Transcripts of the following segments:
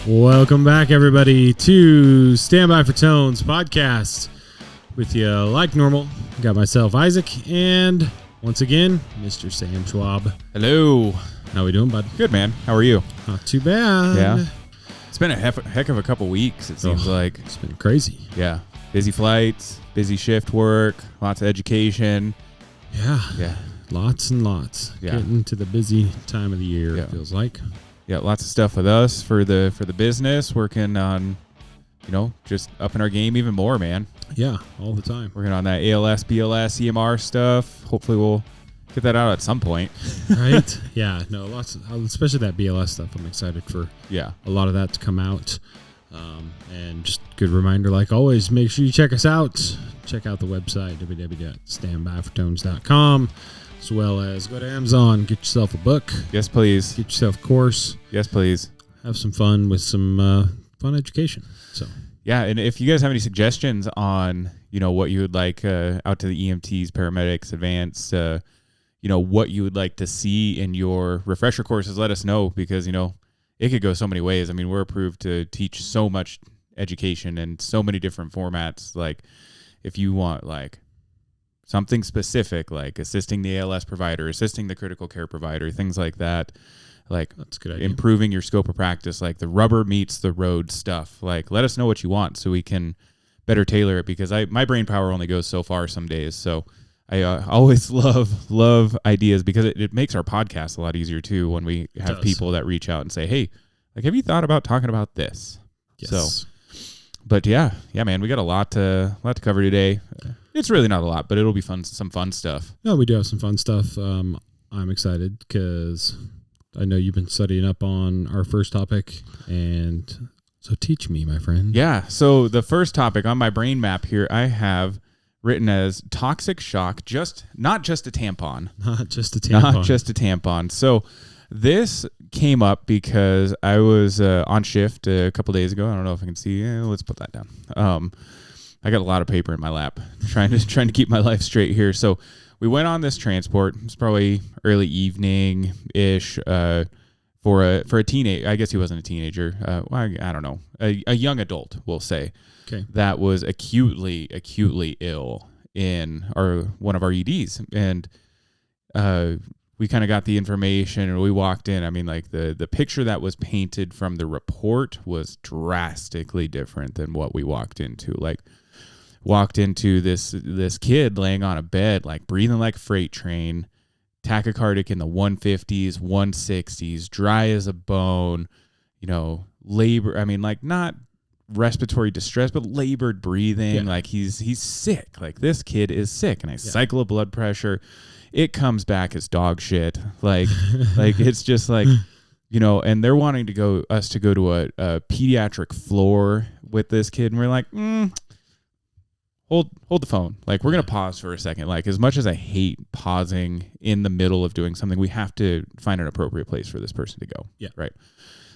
Welcome back, everybody, to Stand By for Tones podcast. With you, like normal, got myself, Isaac, and once again, Mr. Sam Schwab. Hello. How we doing, bud? Good, man. How are you? Not too bad. Yeah. It's been a heck of a couple weeks, it seems like. It's been crazy. Yeah. Busy flights, busy shift work, lots of education. Yeah. Lots and lots. Yeah. Getting to the busy time of the year, it feels like. Yeah, lots of stuff with us for the business, working on, just upping our game even more, man. Yeah, all the time. Working on that ALS, BLS, EMR stuff. Hopefully we'll get that out at some point. Right? Yeah, no, lots of, especially that BLS stuff. I'm excited for a lot of that to come out. And just good reminder, like always, make sure you check us out. Check out the website, www.standbyfortones.com, as well as go to Amazon, get yourself a book. Yes, please. Get yourself a course. Yes, please. Have some fun with some fun education. So yeah, and if you guys have any suggestions on, what you would like out to the EMTs, paramedics, advanced, what you would like to see in your refresher courses, let us know because, it could go so many ways. I mean, we're approved to teach so much education in so many different formats. Like if you want like something specific, like assisting the ALS provider, assisting the critical care provider, things like that, like that's a good idea. Improving your scope of practice, like the rubber meets the road stuff. Like let us know what you want so we can better tailor it because my brain power only goes so far some days. So I always love ideas because it makes our podcast a lot easier too when we have people that reach out and say, hey, like, have you thought about talking about this? Yes. So, but yeah, man, we got a lot to cover today. It's really not a lot, but it'll be fun, some fun stuff. No, we do have some fun stuff. I'm excited because I know you've been studying up on our first topic, and so teach me, my friend. Yeah, so the first topic on my brain map here, I have written as toxic shock, not just a tampon. Not just a tampon. Not just a tampon. So this came up because I was on shift a couple days ago. I don't know if I can see. Let's put that down. I got a lot of paper in my lap trying to keep my life straight here. So we went on this transport. It's probably early evening-ish for a teenager. I guess he wasn't a teenager. I don't know. A young adult, we'll say. Okay. That was acutely ill in one of our EDs. And we kind of got the information and we walked in. I mean, like the picture that was painted from the report was drastically different than what we walked into. Like walked into this kid laying on a bed, like breathing like a freight train, tachycardic in the 150s, 160s, dry as a bone, labor. I mean, like not respiratory distress, but labored breathing. Yeah. Like he's sick. Like this kid is sick. And I cycle a blood pressure. It comes back as dog shit. Like it's just like, and they're wanting us to go to a pediatric floor with this kid. And we're like, hold the phone. Like we're going to pause for a second. Like as much as I hate pausing in the middle of doing something, we have to find an appropriate place for this person to go. Yeah. Right.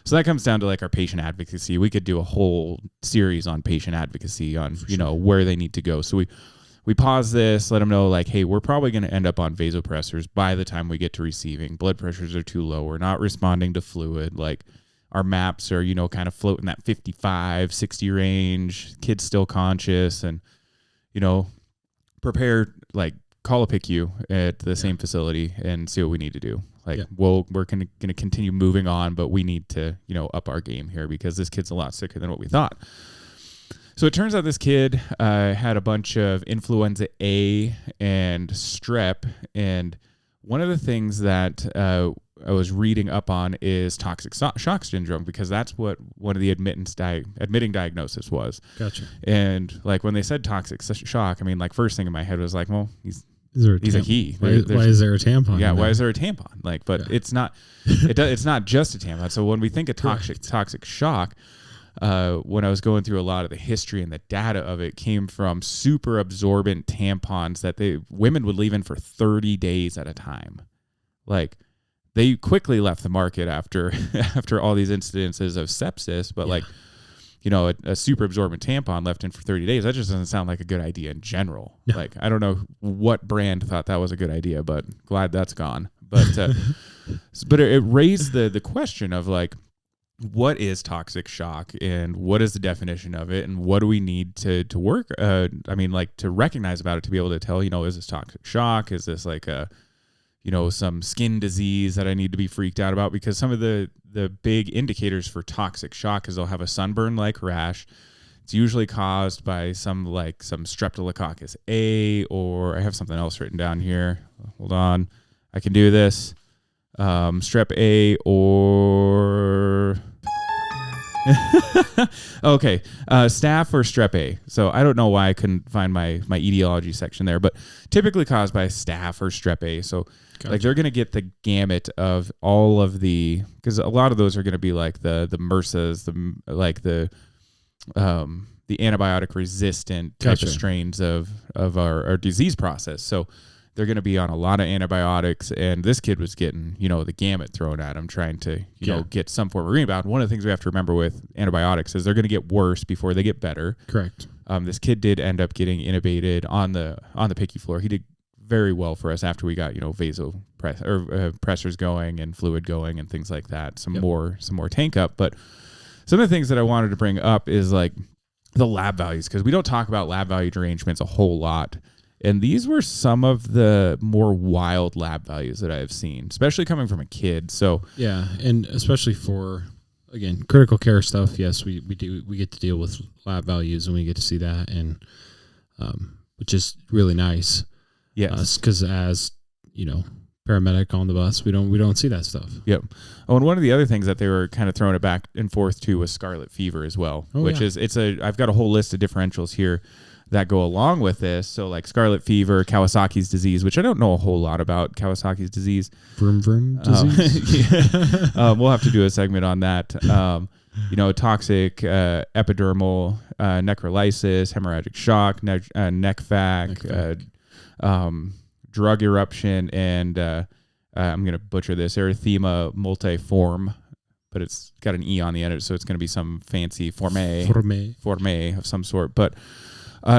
So that comes down to like our patient advocacy. We could do a whole series on patient advocacy on, where they need to go. So we pause this, let them know like, hey, we're probably going to end up on vasopressors by the time we get to receiving. Blood pressures are too low. We're not responding to fluid. Like our maps are, kind of floating that 55, 60 range. Kid's still conscious and, prepare, like call a PICU at the same facility and see what we need to do. Like, we're going to continue moving on, but we need to, up our game here because this kid's a lot sicker than what we thought. So it turns out this kid had a bunch of influenza A and strep. And one of the things that I was reading up on is toxic shock syndrome because that's what one of the admitting diagnosis was. Gotcha. And like when they said toxic shock, I mean, like first thing in my head was like, well, he's a he. Why is there a tampon? Yeah, why is there a tampon? Like, but it's not. It's not just a tampon. So when we think of toxic shock, when I was going through a lot of the history and the data of it, came from super absorbent tampons that women would leave in for 30 days at a time. Like they quickly left the market after all these incidences of sepsis, but like. A super absorbent tampon left in for 30 days, that just doesn't sound like a good idea in general. No. Like, I don't know what brand thought that was a good idea, but glad that's gone. But but it raised the question of like, what is toxic shock and what is the definition of it and what do we need to work? I mean, like to recognize about it, to be able to tell, is this toxic shock? Is this like some skin disease that I need to be freaked out about? Because some of the big indicators for toxic shock is they'll have a sunburn-like rash. It's usually caused by some streptococcus A, or I have something else written down here. Hold on. I can do this. Strep A or... okay, staph or strep A. So I don't know why I couldn't find my etiology section there, but typically caused by staph or strep A. So like they're going to get the gamut of all of because a lot of those are going to be like the MRSAs, the antibiotic resistant type of strains of our disease process. So they're going to be on a lot of antibiotics, and this kid was getting, the gamut thrown at him, trying to, get some form of rebound. One of the things we have to remember with antibiotics is they're going to get worse before they get better. Correct. This kid did end up getting intubated on the picky floor. He did very well for us after we got, pressors going and fluid going and things like that. Some more tank up. But some of the things that I wanted to bring up is like the lab values, because we don't talk about lab value derangements a whole lot. And these were some of the more wild lab values that I have seen, especially coming from a kid. So yeah, and especially for, again, critical care stuff. Yes, we get to deal with lab values, and we get to see that, and which is really nice. Yes, because as paramedic on the bus, we don't see that stuff. Yep. Oh, and one of the other things that they were kind of throwing it back and forth to was scarlet fever as well, I've got a whole list of differentials here that go along with this. So like scarlet fever, Kawasaki's disease, which I don't know a whole lot about Kawasaki's disease. Vroom vroom disease. We'll have to do a segment on that. Toxic epidermal necrolysis, hemorrhagic shock, neck vac, drug eruption, and I'm going to butcher this, erythema multiforme, but it's got an E on the end, so it's going to be some fancy forme of some sort. But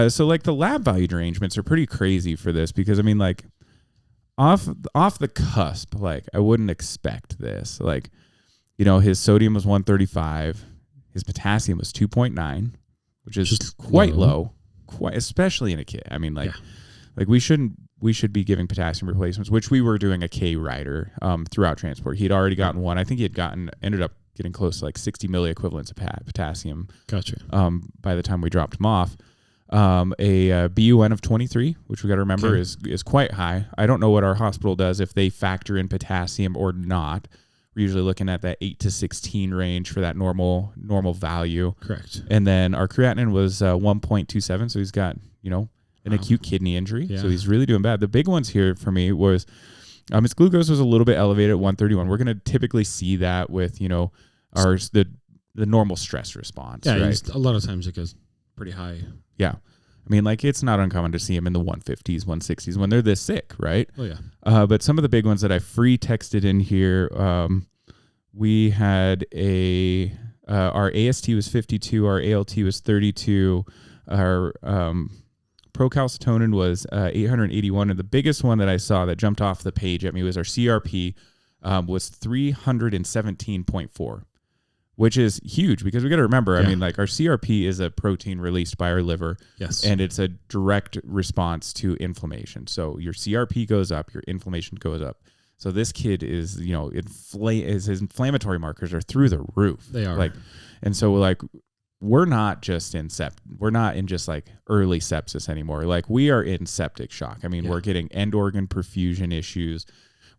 so like the lab value derangements are pretty crazy for this, because I mean, like off the cusp, like I wouldn't expect this. Like, his sodium was 135, his potassium was 2.9, which is just quite low, especially in a kid. I mean, like we should be giving potassium replacements, which we were doing a K rider throughout transport. He had already gotten one. I think he had ended up getting close to like 60 milliequivalents of potassium. Gotcha. By the time we dropped him off. A BUN of 23, which we got to remember is quite high. I don't know what our hospital does if they factor in potassium or not. We're usually looking at that 8 to 16 range for that normal value. Correct. And then our creatinine was 1.27, so he's got an acute kidney injury, so he's really doing bad. The big ones here for me was his glucose was a little bit elevated at 131. We're going to typically see that with the normal stress response. Yeah, right? A lot of times it goes pretty high. Yeah. I mean, like, it's not uncommon to see them in the 150s, 160s when they're this sick, right? Oh, yeah. But some of the big ones that I free texted in here, we had our AST was 52, our ALT was 32, our procalcitonin was 881, and the biggest one that I saw that jumped off the page at me was our CRP was 317.4. Which is huge, because we got to remember, I mean, like, our CRP is a protein released by our liver. Yes. And it's a direct response to inflammation. So your CRP goes up, your inflammation goes up. So this kid is, his inflammatory markers are through the roof. They are. And so like, we're not just in just like early sepsis anymore. Like, we are in septic shock. I mean, we're getting end organ perfusion issues.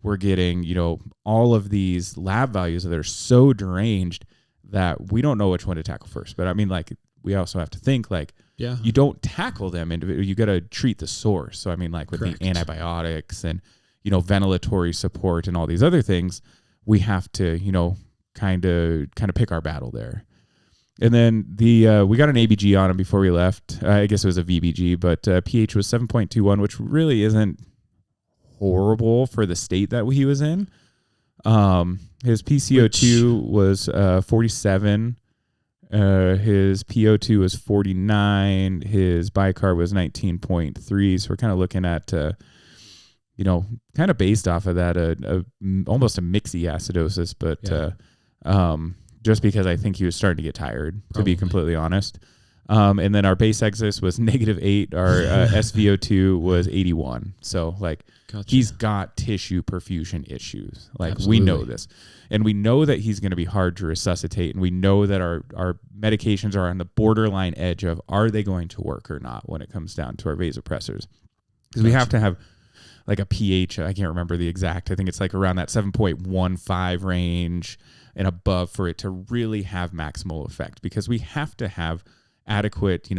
We're getting, all of these lab values that are so deranged that we don't know which one to tackle first. But I mean, like, we also have to think, like, you don't tackle them individually. You got to treat the source. So I mean, like, with the antibiotics and, ventilatory support and all these other things, we have to, kind of pick our battle there. And then we got an ABG on him before we left. I guess it was a VBG, but pH was 7.21, which really isn't horrible for the state that he was in. His PCO2 was 47. His PO2 was 49. His bicarb was 19.3. So we're kind of looking at, kind of based off of that, almost a mixy acidosis, but just because I think he was starting to get tired, to be completely honest. And then our base exodus was -8. Our SVO2 was 81. So like he's got tissue perfusion issues. Like we know this, and we know that he's going to be hard to resuscitate. And we know that our medications are on the borderline edge of, are they going to work or not when it comes down to our vasopressors? Because we have to have like a pH. I can't remember the exact. I think it's like around that 7.15 range and above for it to really have maximal effect, because we have to have adequate,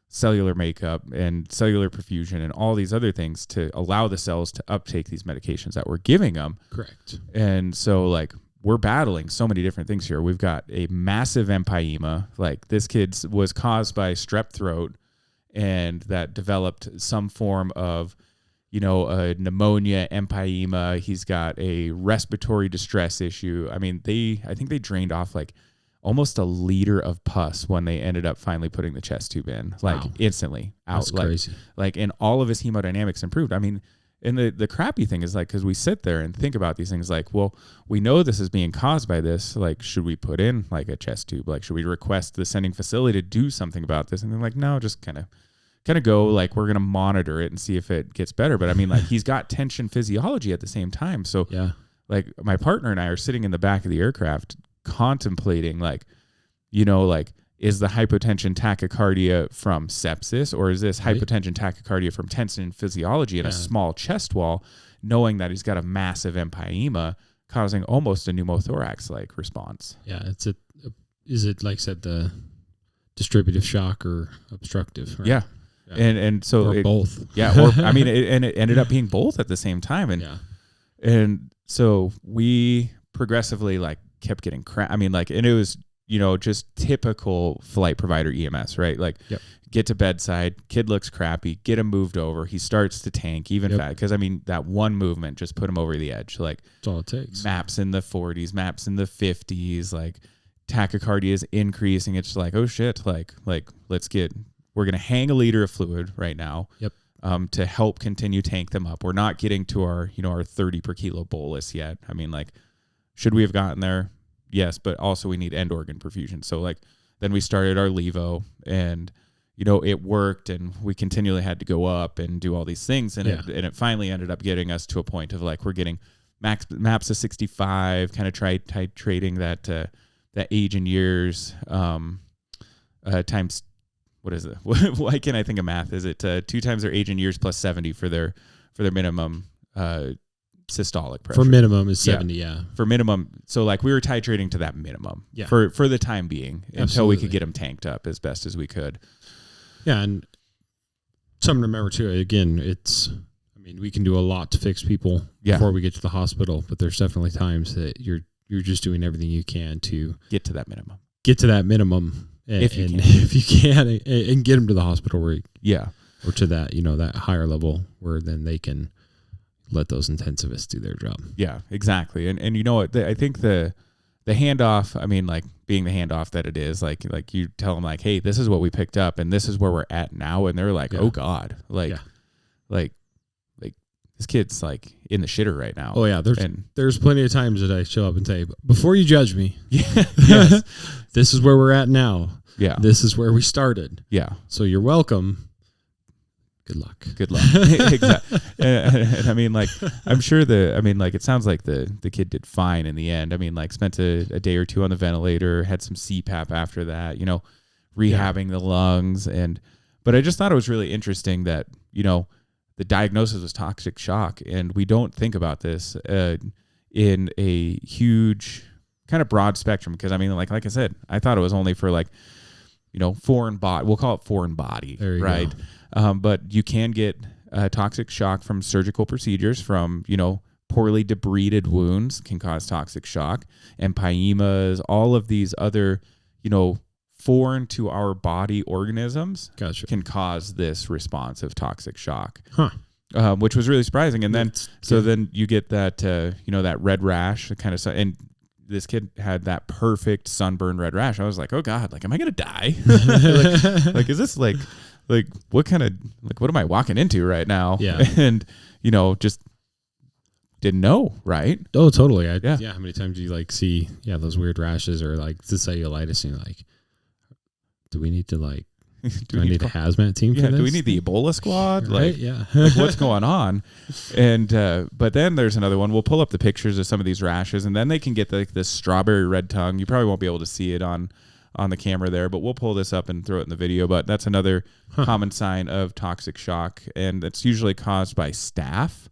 cellular makeup and cellular perfusion and all these other things to allow the cells to uptake these medications that we're giving them. Correct. And so like we're battling so many different things here. We've got a massive empyema. Like this kid was caused by strep throat, and that developed some form of, a pneumonia, empyema. He's got a respiratory distress issue. I mean, I think they drained off like almost 1 liter of pus when they ended up finally putting the chest tube in, like instantly out. That's crazy. Like, and all of his hemodynamics improved. I mean, and the crappy thing is like, cause we sit there and think about these things like, well, we know this is being caused by this. Like, should we put in like a chest tube? Like, should we request the sending facility to do something about this? And they're like, no, just kind of go, like, we're going to monitor it and see if it gets better. But I mean, like, he's got tension physiology at the same time. So yeah, like my partner and I are sitting in the back of the aircraft contemplating like, is the hypotension tachycardia from sepsis, or is this hypotension tachycardia from tension physiology in a small chest wall, knowing that he's got a massive empyema causing almost a pneumothorax like response? Yeah. Is it like I said, the distributive shock or obstructive? Right? Yeah. And so both. Yeah. Or I mean, it ended up being both at the same time. And so we progressively like kept getting I mean, like, and it was, just typical flight provider EMS, right? Like get to bedside, kid looks crappy, get him moved over. He starts to tank even fat. Cause I mean, that one movement just put him over the edge. Like that's all it takes. Maps in the 40s, maps in the 50s, like tachycardia is increasing. It's like, oh shit. Like we're going to hang 1 liter of fluid right now. To help continue tank them up. We're not getting to our, our 30 per kilo bolus yet. I mean, like, should we have gotten there? Yes, but also we need end organ perfusion. So like, then we started our levo, and, it worked, and we continually had to go up and do all these things. And it finally ended up getting us to a point of like, we're getting maps of 65, kind of titrating that age in years, times, what is it? Why can't I think of math? Is it 2 times their age in years plus 70 for their minimum systolic pressure? For minimum is 70, yeah. For minimum. So like we were titrating to that minimum for the time being until we could get them tanked up as best as we could. Yeah, and something to remember too, again, we can do a lot to fix people before we get to the hospital, but there's definitely times that you're just doing everything you can to get to that minimum. If you can, and get them to the hospital or to that, that higher level where then they can let those intensivists do their job. Yeah, exactly. And you know what, I think the handoff, I mean, like being the handoff that it is, like you tell them like, hey, this is what we picked up and this is where we're at now. And they're like, oh God, like this kid's like in the shitter right now. Oh yeah. There's plenty of times that I show up and say, before you judge me, yes, this is where we're at now. Yeah. This is where we started. Yeah. So you're welcome. Good luck. Exactly. And I mean, like, I'm sure it sounds like the kid did fine in the end. I mean, like spent a day or two on the ventilator, had some CPAP after that, rehabbing the lungs. But I just thought it was really interesting that, the diagnosis was toxic shock, and we don't think about this in a huge kind of broad spectrum. Because I mean, like I said, I thought it was only for like, foreign body. We'll call it foreign body, right? But you can get toxic shock from surgical procedures, from poorly debrided wounds can cause toxic shock, empyemas, all of these other foreign to our body organisms can cause this response of toxic shock, which was really surprising. And then, then you get that, that red rash kind of stuff. And this kid had that perfect sunburn red rash. I was like, oh God, like, am I going to die? like, is this like what kind of, like, what am I walking into right now? Yeah. And, just didn't know, right? Oh, totally. Yeah. How many times do you like see those weird rashes or like the cellulitis and you're like, do we need to like do I need a hazmat team for this? Do we need the Ebola squad? Right? Like what's going on? And but then there's another one. We'll pull up the pictures of some of these rashes, and then they can get like this strawberry red tongue. You probably won't be able to see it on the camera there, but we'll pull this up and throw it in the video. But that's another common sign of toxic shock, and it's usually caused by staph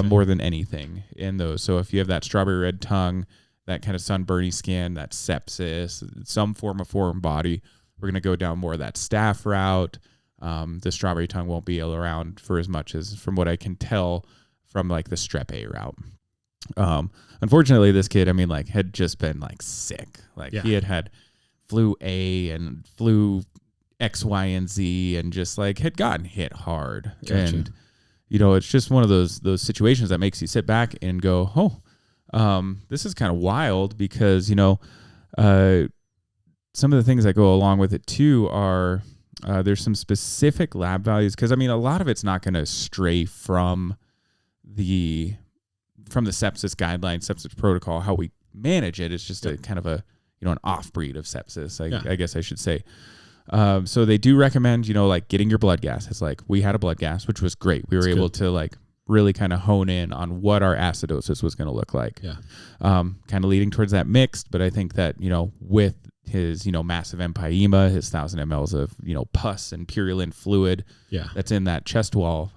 more than anything in those. So if you have that strawberry red tongue, that kind of sunburny skin, that sepsis, some form of foreign body, we're going to go down more of that staph route. The strawberry tongue won't be around for as much as, from what I can tell, from like the strep A route. Unfortunately, this kid, I mean, like, had just been like sick. Like he had flu A and flu X, Y, and Z, and just like had gotten hit hard. Gotcha. And it's just one of those situations that makes you sit back and go, oh, this is kind of wild, because some of the things that go along with it too are there's some specific lab values, because I mean a lot of it's not going to stray from the sepsis guidelines, sepsis protocol, how we manage it. It's just a kind of a an off breed of sepsis, I guess I should say. So they do recommend like getting your blood gas. It's like we had a blood gas, which was great. We were able to like really kind of hone in on what our acidosis was going to look like. Kind of leading towards that mixed, but I think that with his massive empyema, his 1,000 mLs of pus and purulent fluid that's in that chest wall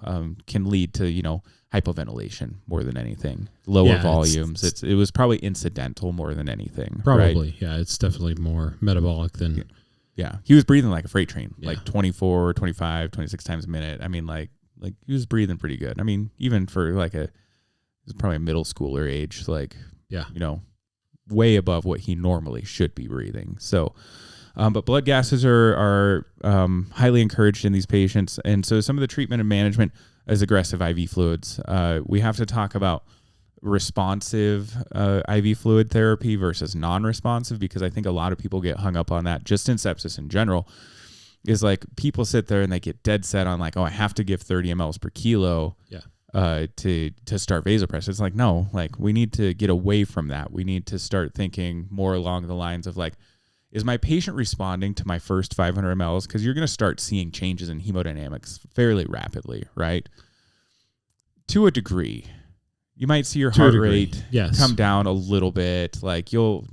can lead to hypoventilation more than anything, lower volumes. It was probably incidental more than anything. Probably, right? It's definitely more metabolic than. Yeah, he was breathing like a freight train, like 24, 25, 26 times a minute. I mean, like he was breathing pretty good. I mean, even for like he's probably a middle schooler age, like way above what he normally should be breathing. So, but blood gases are highly encouraged in these patients. And so some of the treatment and management is aggressive IV fluids. We have to talk about responsive IV fluid therapy versus non-responsive, because I think a lot of people get hung up on that just in sepsis in general. Is like people sit there and they get dead set on like, oh, I have to give 30 mLs per kilo. To start vasopressor. It's like, no, like we need to get away from that. We need to start thinking more along the lines of like, is my patient responding to my first 500 mLs? Because you're going to start seeing changes in hemodynamics fairly rapidly, right? To a degree. You might see your heart rate come down a little bit. Like you'll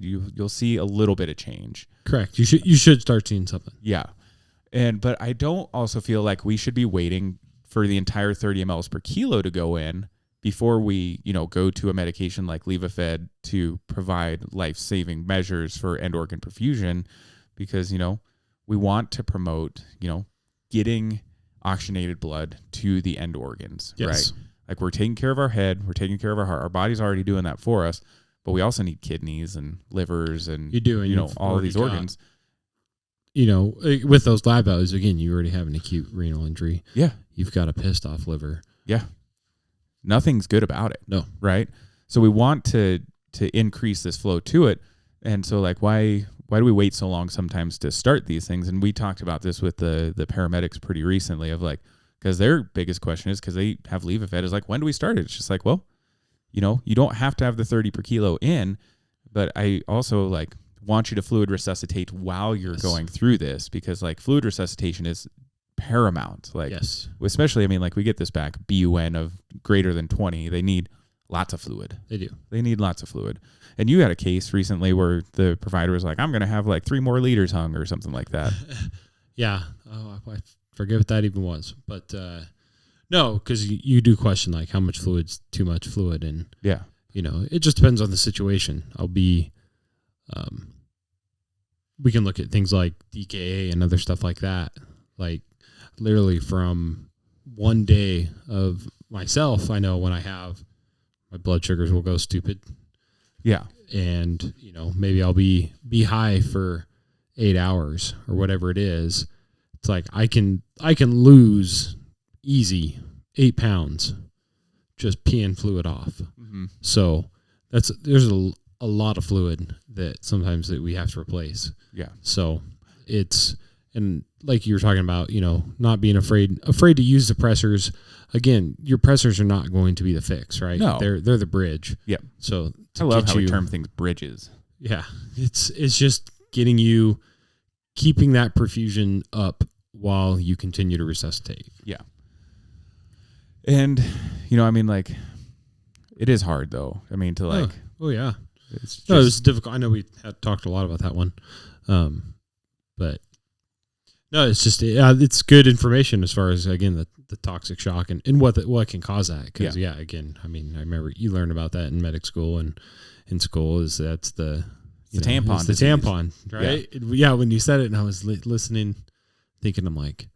see a little bit of change. Correct. You should start seeing something. Yeah. But I don't also feel like we should be waiting for the entire 30 mLs per kilo to go in before we, go to a medication like Levophed to provide life-saving measures for end organ perfusion, because, we want to promote, getting oxygenated blood to the end organs, right? Like we're taking care of our head, we're taking care of our heart. Our body's already doing that for us, but we also need kidneys and livers and, all of these organs. With those lab values, again, you already have an acute renal injury. Yeah. You've got a pissed off liver. Yeah. Nothing's good about it. No. Right? So we want to increase this flow to it. And so like why do we wait so long sometimes to start these things? And we talked about this with the paramedics pretty recently of like, because their biggest question is, because they have Levophed, is like, when do we start it? It's just like, well, you don't have to have the 30 per kilo in, but I also like want you to fluid resuscitate while you're going through this, because like fluid resuscitation is paramount. Like, especially, I mean, like we get this back BUN of greater than 20. They need lots of fluid. They do. They need lots of fluid. And you had a case recently where the provider was like, I'm going to have like 3 more liters hung or something like that. Yeah. Oh, I forget what that even was. But no, because you do question like how much fluid's too much fluid. And, it just depends on the situation. We can look at things like DKA and other stuff like that. Like literally from one day of myself, I know when I have my blood sugars will go stupid. Yeah. And, maybe I'll be high for 8 hours or whatever it is. It's like I can lose easy 8 pounds just peeing fluid off. Mm-hmm. So there's a lot of fluid that sometimes that we have to replace. Yeah. So it's And like you were talking about, not being afraid to use the pressors. Again, your pressors are not going to be the fix, right? No. They're the bridge. Yep. So I love how we term things bridges. Yeah. It's just getting you, keeping that perfusion up while you continue to resuscitate. Yeah. And, it is hard though. Oh yeah. It's it's difficult. I know we had talked a lot about that one. But no, it's just, it's good information as far as, again, the toxic shock and what can cause that. Because, again, I remember you learned about that in medic school and in school that's the tampon. It's the tampon, right? Yeah. When you said it and I was listening, thinking, I'm like,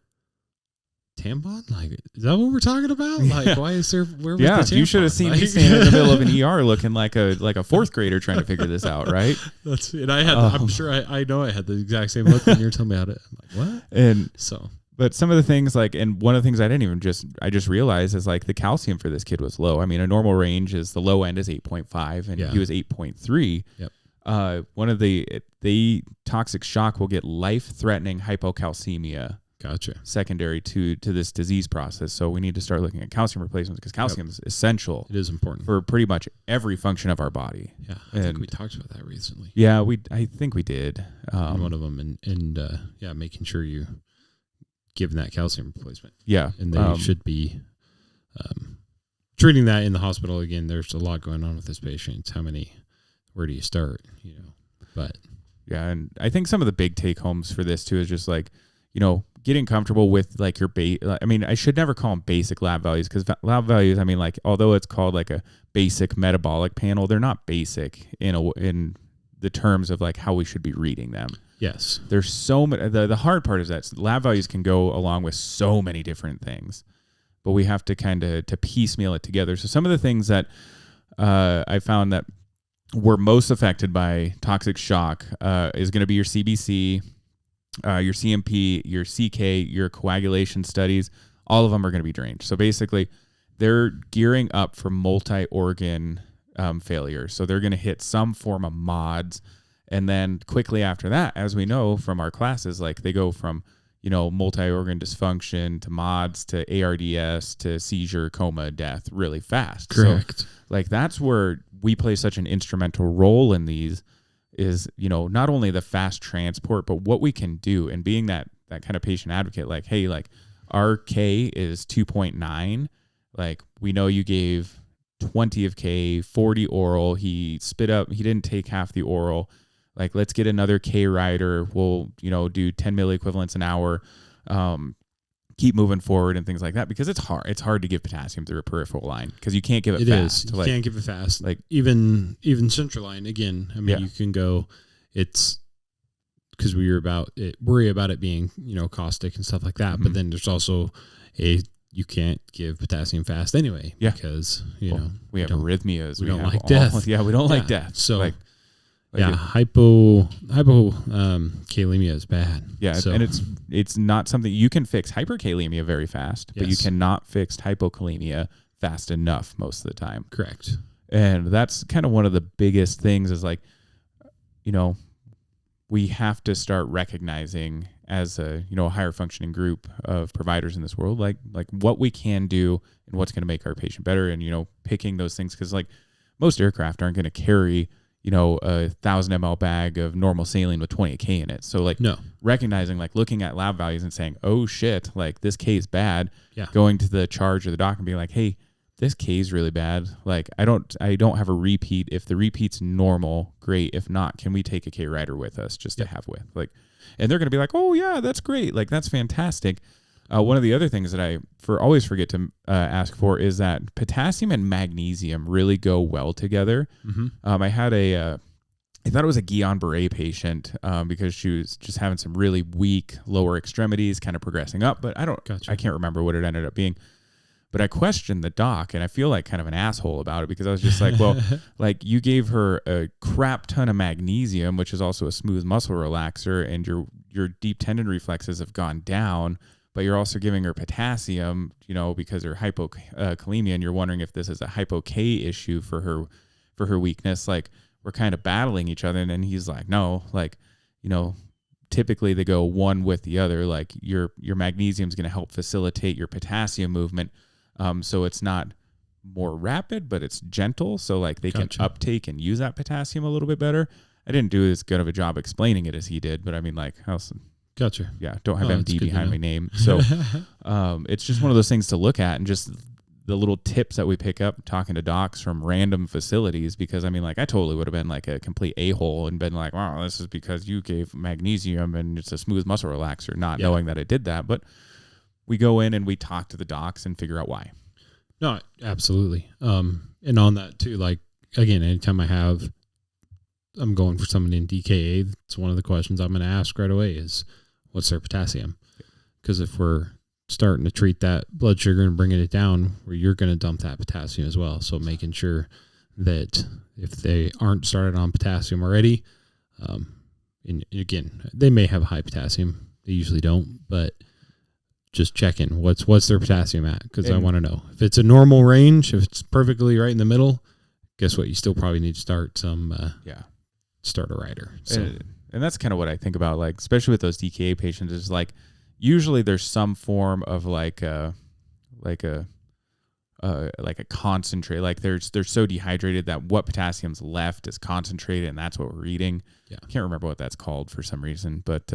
tampon? Like, is that what we're talking about? Like, why is there, where was the tampon? You should have seen me standing in the middle of an ER looking like a fourth grader trying to figure this out, right? And I had, I'm sure I know I had the exact same look when you were telling me about it. I'm like, what? And but some of the things and one of the things I just realized is the calcium for this kid was low. A normal range is the low end is 8.5 and he was 8.3. Yep. One of the toxic shock will get life-threatening hypocalcemia. Gotcha. Secondary to this disease process. So we need to start looking at calcium replacements because calcium is essential. It is important for pretty much every function of our body. Yeah. I think we talked about that recently. Yeah, I think we did. One of them and making sure you giving that calcium replacement. Yeah. And they should be treating that in the hospital. Again, there's a lot going on with this patient. Where do you start? But yeah, and I think some of the big take homes for this too is just getting comfortable with your I should never call them basic lab values because lab values, although it's called a basic metabolic panel, they're not basic in the terms of how we should be reading them. Yes. There's so many, the hard part is that lab values can go along with so many different things, but we have to kind of to piecemeal it together. So some of the things that I found that were most affected by toxic shock is going to be your CBC, your CMP, your CK, your coagulation studies. All of them are going to be drained. So basically, they're gearing up for multi-organ failure. So they're going to hit some form of MODS. And then quickly after that, as we know from our classes, they go from, multi-organ dysfunction to MODS to ARDS to seizure, coma, death really fast. Correct. So, that's where we play such an instrumental role in these is, not only the fast transport, but what we can do and being that kind of patient advocate, hey, our K is 2.9. We know you gave 20 of K, 40 oral. He spit up. He didn't take half the oral. Let's get another K rider. We'll, do 10 milliequivalents an hour. Keep moving forward and things like that because it's hard. It's hard to give potassium through a peripheral line because you can't give it fast. You can't give it fast. Even central line again. You can go. It's because we worry about it being caustic and stuff like that. Mm-hmm. But then there's also you can't give potassium fast anyway. Yeah. Because we have arrhythmias. We don't like death. Yeah, we don't like death. So. Hypokalemia is bad. Yeah, so. And it's not something you can fix hyperkalemia very fast, but you cannot fix hypokalemia fast enough most of the time. Correct. And that's kind of one of the biggest things is we have to start recognizing as a higher functioning group of providers in this world, like what we can do and what's going to make our patient better, and picking those things because most aircraft aren't going to carry. A 1,000 ml bag of normal saline with 20 K in it. So no. Recognizing, looking at lab values and saying, oh shit, this K is bad. Yeah. Going to the charge or the doc and being like, hey, this K is really bad. I don't have a repeat. If the repeat's normal, great. If not, can we take a K rider with us just to have with? And they're going to be like, oh yeah, that's great. That's fantastic. One of the other things that I always forget to ask for is that potassium and magnesium really go well together. Mm-hmm. I had I thought it was a Guillain-Barré patient because she was just having some really weak lower extremities, kind of progressing up. But I can't remember what it ended up being. But I questioned the doc, and I feel like kind of an asshole about it because I was just like, well, you gave her a crap ton of magnesium, which is also a smooth muscle relaxer, and your deep tendon reflexes have gone down. But you're also giving her potassium, because her hypokalemia, and you're wondering if this is a hypo-K issue for her weakness. We're kind of battling each other. And then he's like, no, to typically they go one with the other. Like your magnesium is going to help facilitate your potassium movement. So it's not more rapid, but it's gentle. So like they can uptake and use that potassium a little bit better. I didn't do as good of a job explaining it as he did, but I mean, like, gotcha. Yeah, don't have MD behind my name. So it's just one of those things to look at, and just the little tips that we pick up talking to docs from random facilities, because I mean, like, I totally would have been like a complete a-hole and been like, wow, this is because you gave magnesium and it's a smooth muscle relaxer, not knowing that I did that. But we go in and we talk to the docs and figure out why. No, absolutely. And on that too, like, again, anytime I'm going for someone in DKA, it's one of the questions I'm going to ask right away is, what's their potassium? Because if we're starting to treat that blood sugar and bringing it down, where you're going to dump that potassium as well. So making sure that if they aren't started on potassium already, and again, they may have high potassium. They usually don't, but just checking what's their potassium at, because I want to know. If it's a normal range, if it's perfectly right in the middle, guess what? You still probably need to start start a rider. So. And that's kind of what I think about, like, especially with those DKA patients, is like, usually there's some form of like a concentrate. Like they're so dehydrated that what potassium's left is concentrated, and that's what we're eating. Yeah. I can't remember what that's called for some reason, but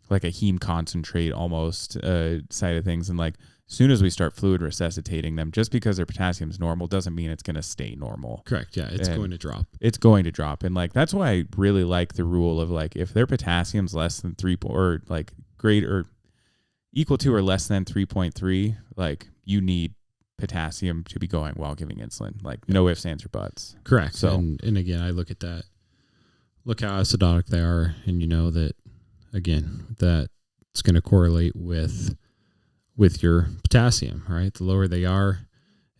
like a heme concentrate almost side of things. And like, as soon as we start fluid resuscitating them, just because their potassium is normal doesn't mean it's going to stay normal. Correct. Yeah, it's going to drop. It's going to drop. And like, that's why I really like the rule of like, if their potassium's less than 3 or like greater, equal to or less than 3.3, like you need potassium to be going while giving insulin. Like no ifs, ands, or buts. Correct. So, and again, I look at that, look how acidotic they are, and you know that, again, that it's going to correlate with your potassium, right? The lower they are,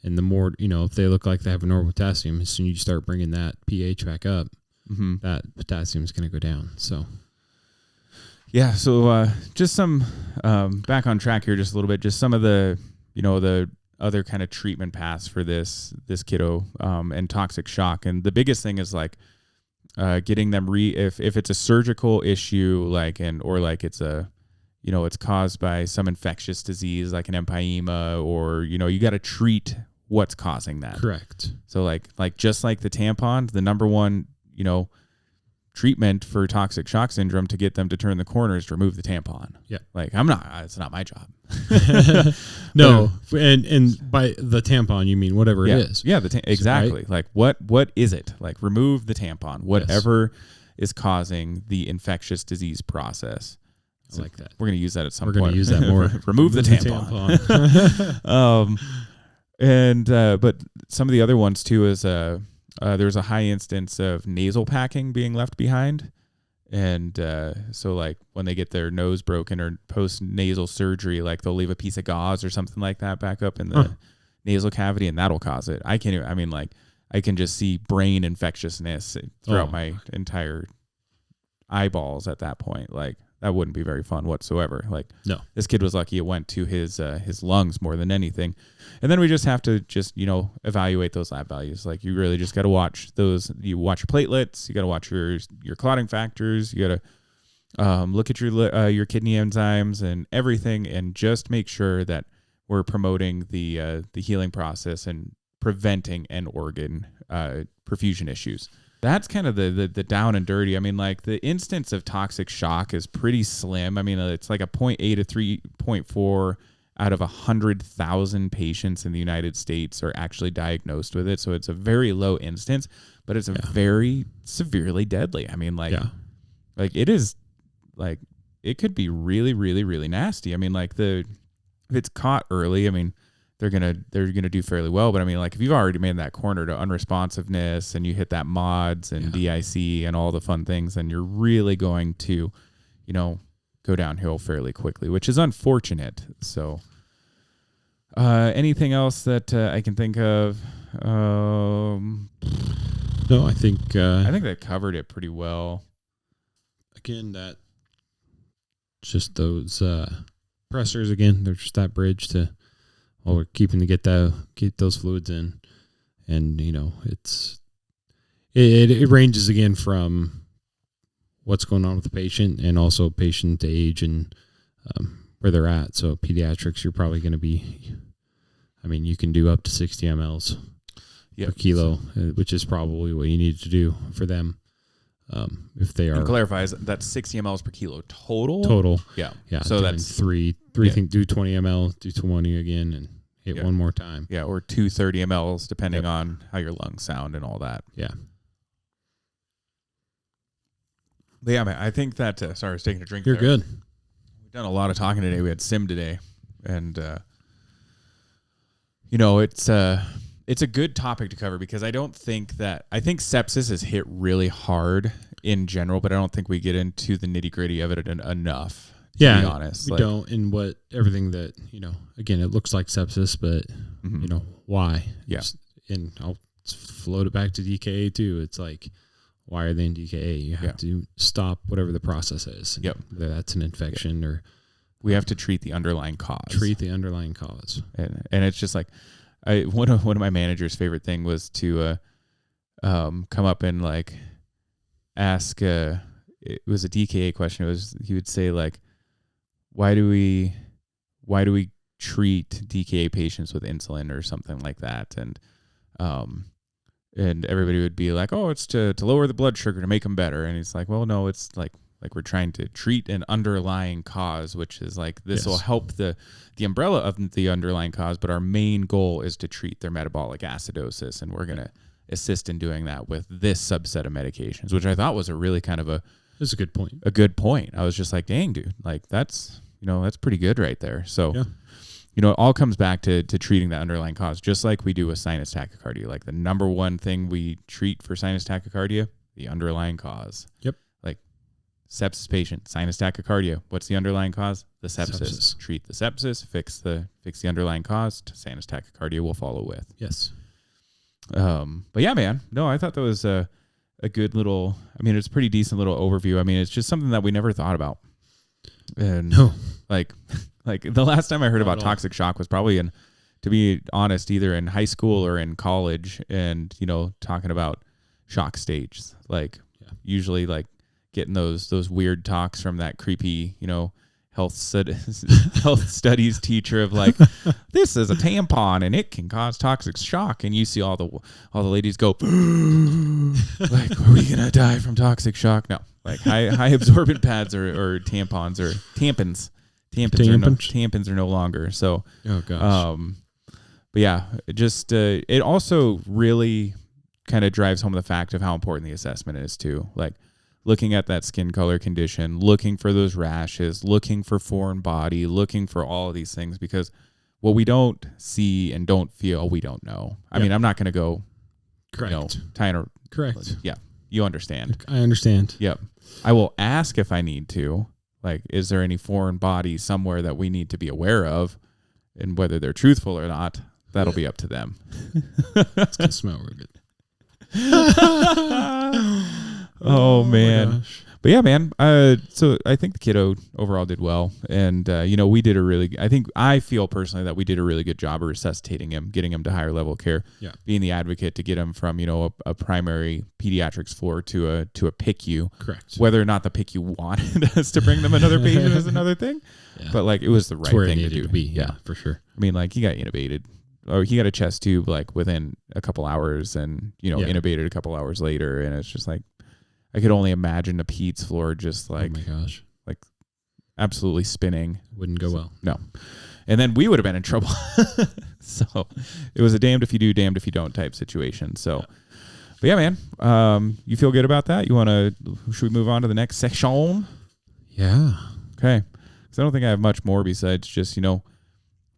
and the more, if they look like they have a normal potassium, as soon as you start bringing that pH back up, that potassium is going to go down. So, yeah. So, just some, back on track here just a little bit, just some of the, the other kind of treatment paths for this kiddo, and toxic shock. And the biggest thing is like, getting them if it's a surgical issue, like, or like it's a, it's caused by some infectious disease like an empyema, or, you got to treat what's causing that. Correct. So like just like the tampon, the number one, treatment for toxic shock syndrome to get them to turn the corner is to remove the tampon. Yeah. Like it's not my job. No. And by the tampon, you mean whatever it is. Yeah. Exactly. Right? Like what is it? Like remove the tampon, whatever is causing the infectious disease process. I like that. We're going to use that at some point. We're going to use that more. Remove the tampon. But some of the other ones too is there's a high instance of nasal packing being left behind. And so like when they get their nose broken or post nasal surgery, like they'll leave a piece of gauze or something like that back up in the nasal cavity, and that'll cause it. I can just see brain infectiousness throughout my entire eyeballs at that point. Like, that wouldn't be very fun whatsoever. Like, no, this kid was lucky it went to his lungs more than anything. And then we just have to evaluate those lab values. Like, you really just got to watch those. You watch your platelets. You got to watch your clotting factors. You got to look at your kidney enzymes and everything, and just make sure that we're promoting the healing process and preventing end organ perfusion issues. That's kind of the down and dirty. I mean, like, the instance of toxic shock is pretty slim. I mean, it's like a 0.8 to 3.4 out of 100,000 patients in the United States are actually diagnosed with it. So it's a very low instance, but it's a very severely deadly. I mean, like it is, like, it could be really, really, really nasty. I mean, like, if it's caught early, I mean, they're gonna do fairly well. But I mean, like, if you've already made that corner to unresponsiveness and you hit that mods and DIC and all the fun things, then you're really going to, go downhill fairly quickly, which is unfortunate. So, anything else that I can think of? No, I think that covered it pretty well. Again, that just those pressors. Again, they're just that bridge to. While we're keeping to keep those fluids in, and it ranges again from what's going on with the patient and also patient age and where they're at. So pediatrics, you're probably going to be, I mean, you can do up to 60 mLs per kilo, which is probably what you need to do for them. If they are, and clarifies that's 60 mLs per kilo total. Yeah. So that's three. Do 20 ml, do 20 again, and hit one more time. Yeah, or 230 mLs depending on how your lungs sound and all that. Yeah. But yeah, man, I think that. Sorry, I was taking a drink. You're good. We've done a lot of talking today. We had sim today, and you know, it's a good topic to cover because I think sepsis is hit really hard in general, but I don't think we get into the nitty gritty of it enough. To be honest, we don't. And everything that, you know, again, it looks like sepsis, but you know, why? Yeah. And I'll float it back to DKA too. It's like, why are they in DKA? You have to stop whatever the process is. Yep. Whether that's an infection or we have to treat the underlying cause. And it's just like, one of my manager's favorite thing was to come up and like ask. It was a DKA question. He would say like, why do we treat DKA patients with insulin or something like that? And everybody would be like, oh, it's to lower the blood sugar to make them better. And he's like, well, no, it's like we're trying to treat an underlying cause, which is like this will help the umbrella of the underlying cause, but our main goal is to treat their metabolic acidosis, and we're going to assist in doing that with this subset of medications, which I thought was a really kind of that's a good point. A good point. I was just like, dang, dude, like that's pretty good right there. So, you know, it all comes back to treating that underlying cause, just like we do with sinus tachycardia. Like the number one thing we treat for sinus tachycardia, the underlying cause. Yep. Like sepsis patient, sinus tachycardia. What's the underlying cause? The sepsis. Treat the sepsis, fix the underlying cause. Sinus tachycardia will follow with. Yes. But yeah, man. No, I thought that was a good little. I mean, it's a pretty decent little overview. I mean, it's just something that we never thought about. And like the last time I heard about toxic shock was probably to be honest, either in high school or in college, and you know, talking about shock stages. Like usually like getting those weird talks from that creepy, you know, health studies teacher of like, this is a tampon and it can cause toxic shock, and you see all the ladies go like, are we gonna die from toxic shock? No, like high absorbent pads or tampons or tampons. Tampons are no longer. So, oh gosh. But yeah, just it also really kind of drives home the fact of how important the assessment is too. Like looking at that skin color condition, looking for those rashes, looking for foreign body, looking for all of these things, because what we don't see and don't feel, we don't know. I mean, I'm not going to go, correct. Correct. Yeah. You understand. I understand. Yep. I will ask if I need to, like, is there any foreign body somewhere that we need to be aware of, and whether they're truthful or not, that'll be up to them. It's going to smell real good. Oh man. But yeah, man. So I think the kiddo overall did well, and you know, I feel personally that we did a really good job of resuscitating him, getting him to higher level care. Yeah. Being the advocate to get him from, you know, a primary pediatrics floor to a PICU. Correct. Whether or not the PICU wanted us to bring them another patient is another thing. Yeah. But like, it was the right thing to do. To be. Yeah, for sure. I mean, like, he got intubated, or he got a chest tube like within a couple hours, and you know, intubated a couple hours later, and it's just like, I could only imagine a peds floor just like, oh my gosh, like absolutely spinning. Wouldn't go well. No. And then we would have been in trouble. So it was a damned if you do, damned if you don't type situation. So, but yeah, man, you feel good about that? Should we move on to the next section? Yeah. Okay. Because I don't think I have much more besides just, you know,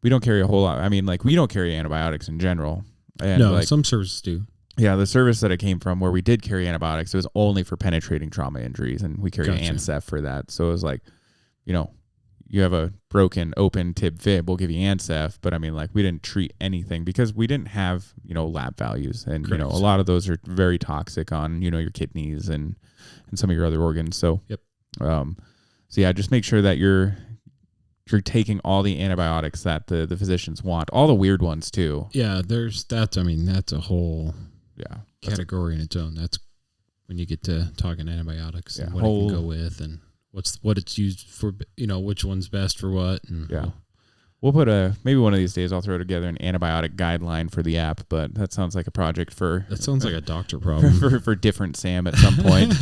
we don't carry a whole lot. I mean, like, we don't carry antibiotics in general. And no, like, some services do. Yeah, the service that I came from where we did carry antibiotics, it was only for penetrating trauma injuries, and we carried ANSEF for that. So it was like, you know, you have a broken open tib fib, we'll give you ANSEF. But I mean, like, we didn't treat anything because we didn't have, you know, lab values. And, correct. You know, a lot of those are very toxic on, you know, your kidneys and some of your other organs. So, so yeah, just make sure that you're taking all the antibiotics that the physicians want, all the weird ones too. Yeah, that's a whole category in its own. That's when you get to talking antibiotics and what it can go with and what it's used for, which one's best for what. And we'll put maybe one of these days I'll throw together an antibiotic guideline for the app, but that sounds like a project that sounds like a doctor problem for different Sam at some point.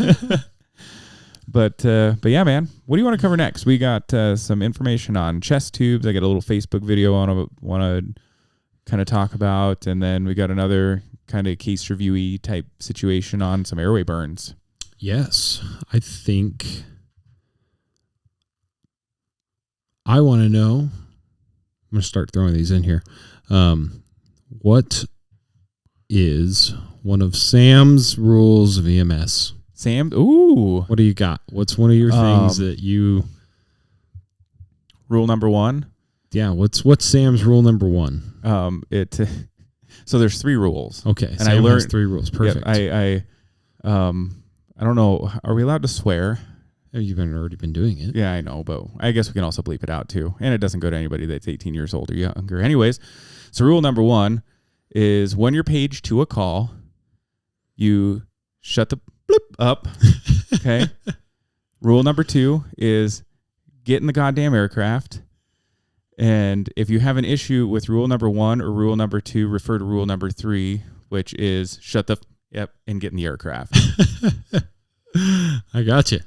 But yeah, man, what do you want to cover next? We got some information on chest tubes. I got a little Facebook video on I want to kind of talk about, and then we got another kind of case reviewy type situation on some airway burns. Yes, I think I want to know. I'm going to start throwing these in here. What is one of Sam's rules of EMS? Sam, ooh. What do you got? What's one of your things that you... Rule number one? Yeah, what's Sam's rule number one? So there's 3 rules. Okay, and Sam I learned has 3 rules. Perfect. I don't know. Are we allowed to swear? You've already been doing it. Yeah, I know, but I guess we can also bleep it out too. And it doesn't go to anybody that's 18 years old or younger. Anyways, so rule number 1 is when you're paged to a call, you shut the bloop up. Okay. Rule number 2 is get in the goddamn aircraft. And if you have an issue with rule number 1 or rule number 2, refer to rule number 3, which is shut the and get in the aircraft. I got you.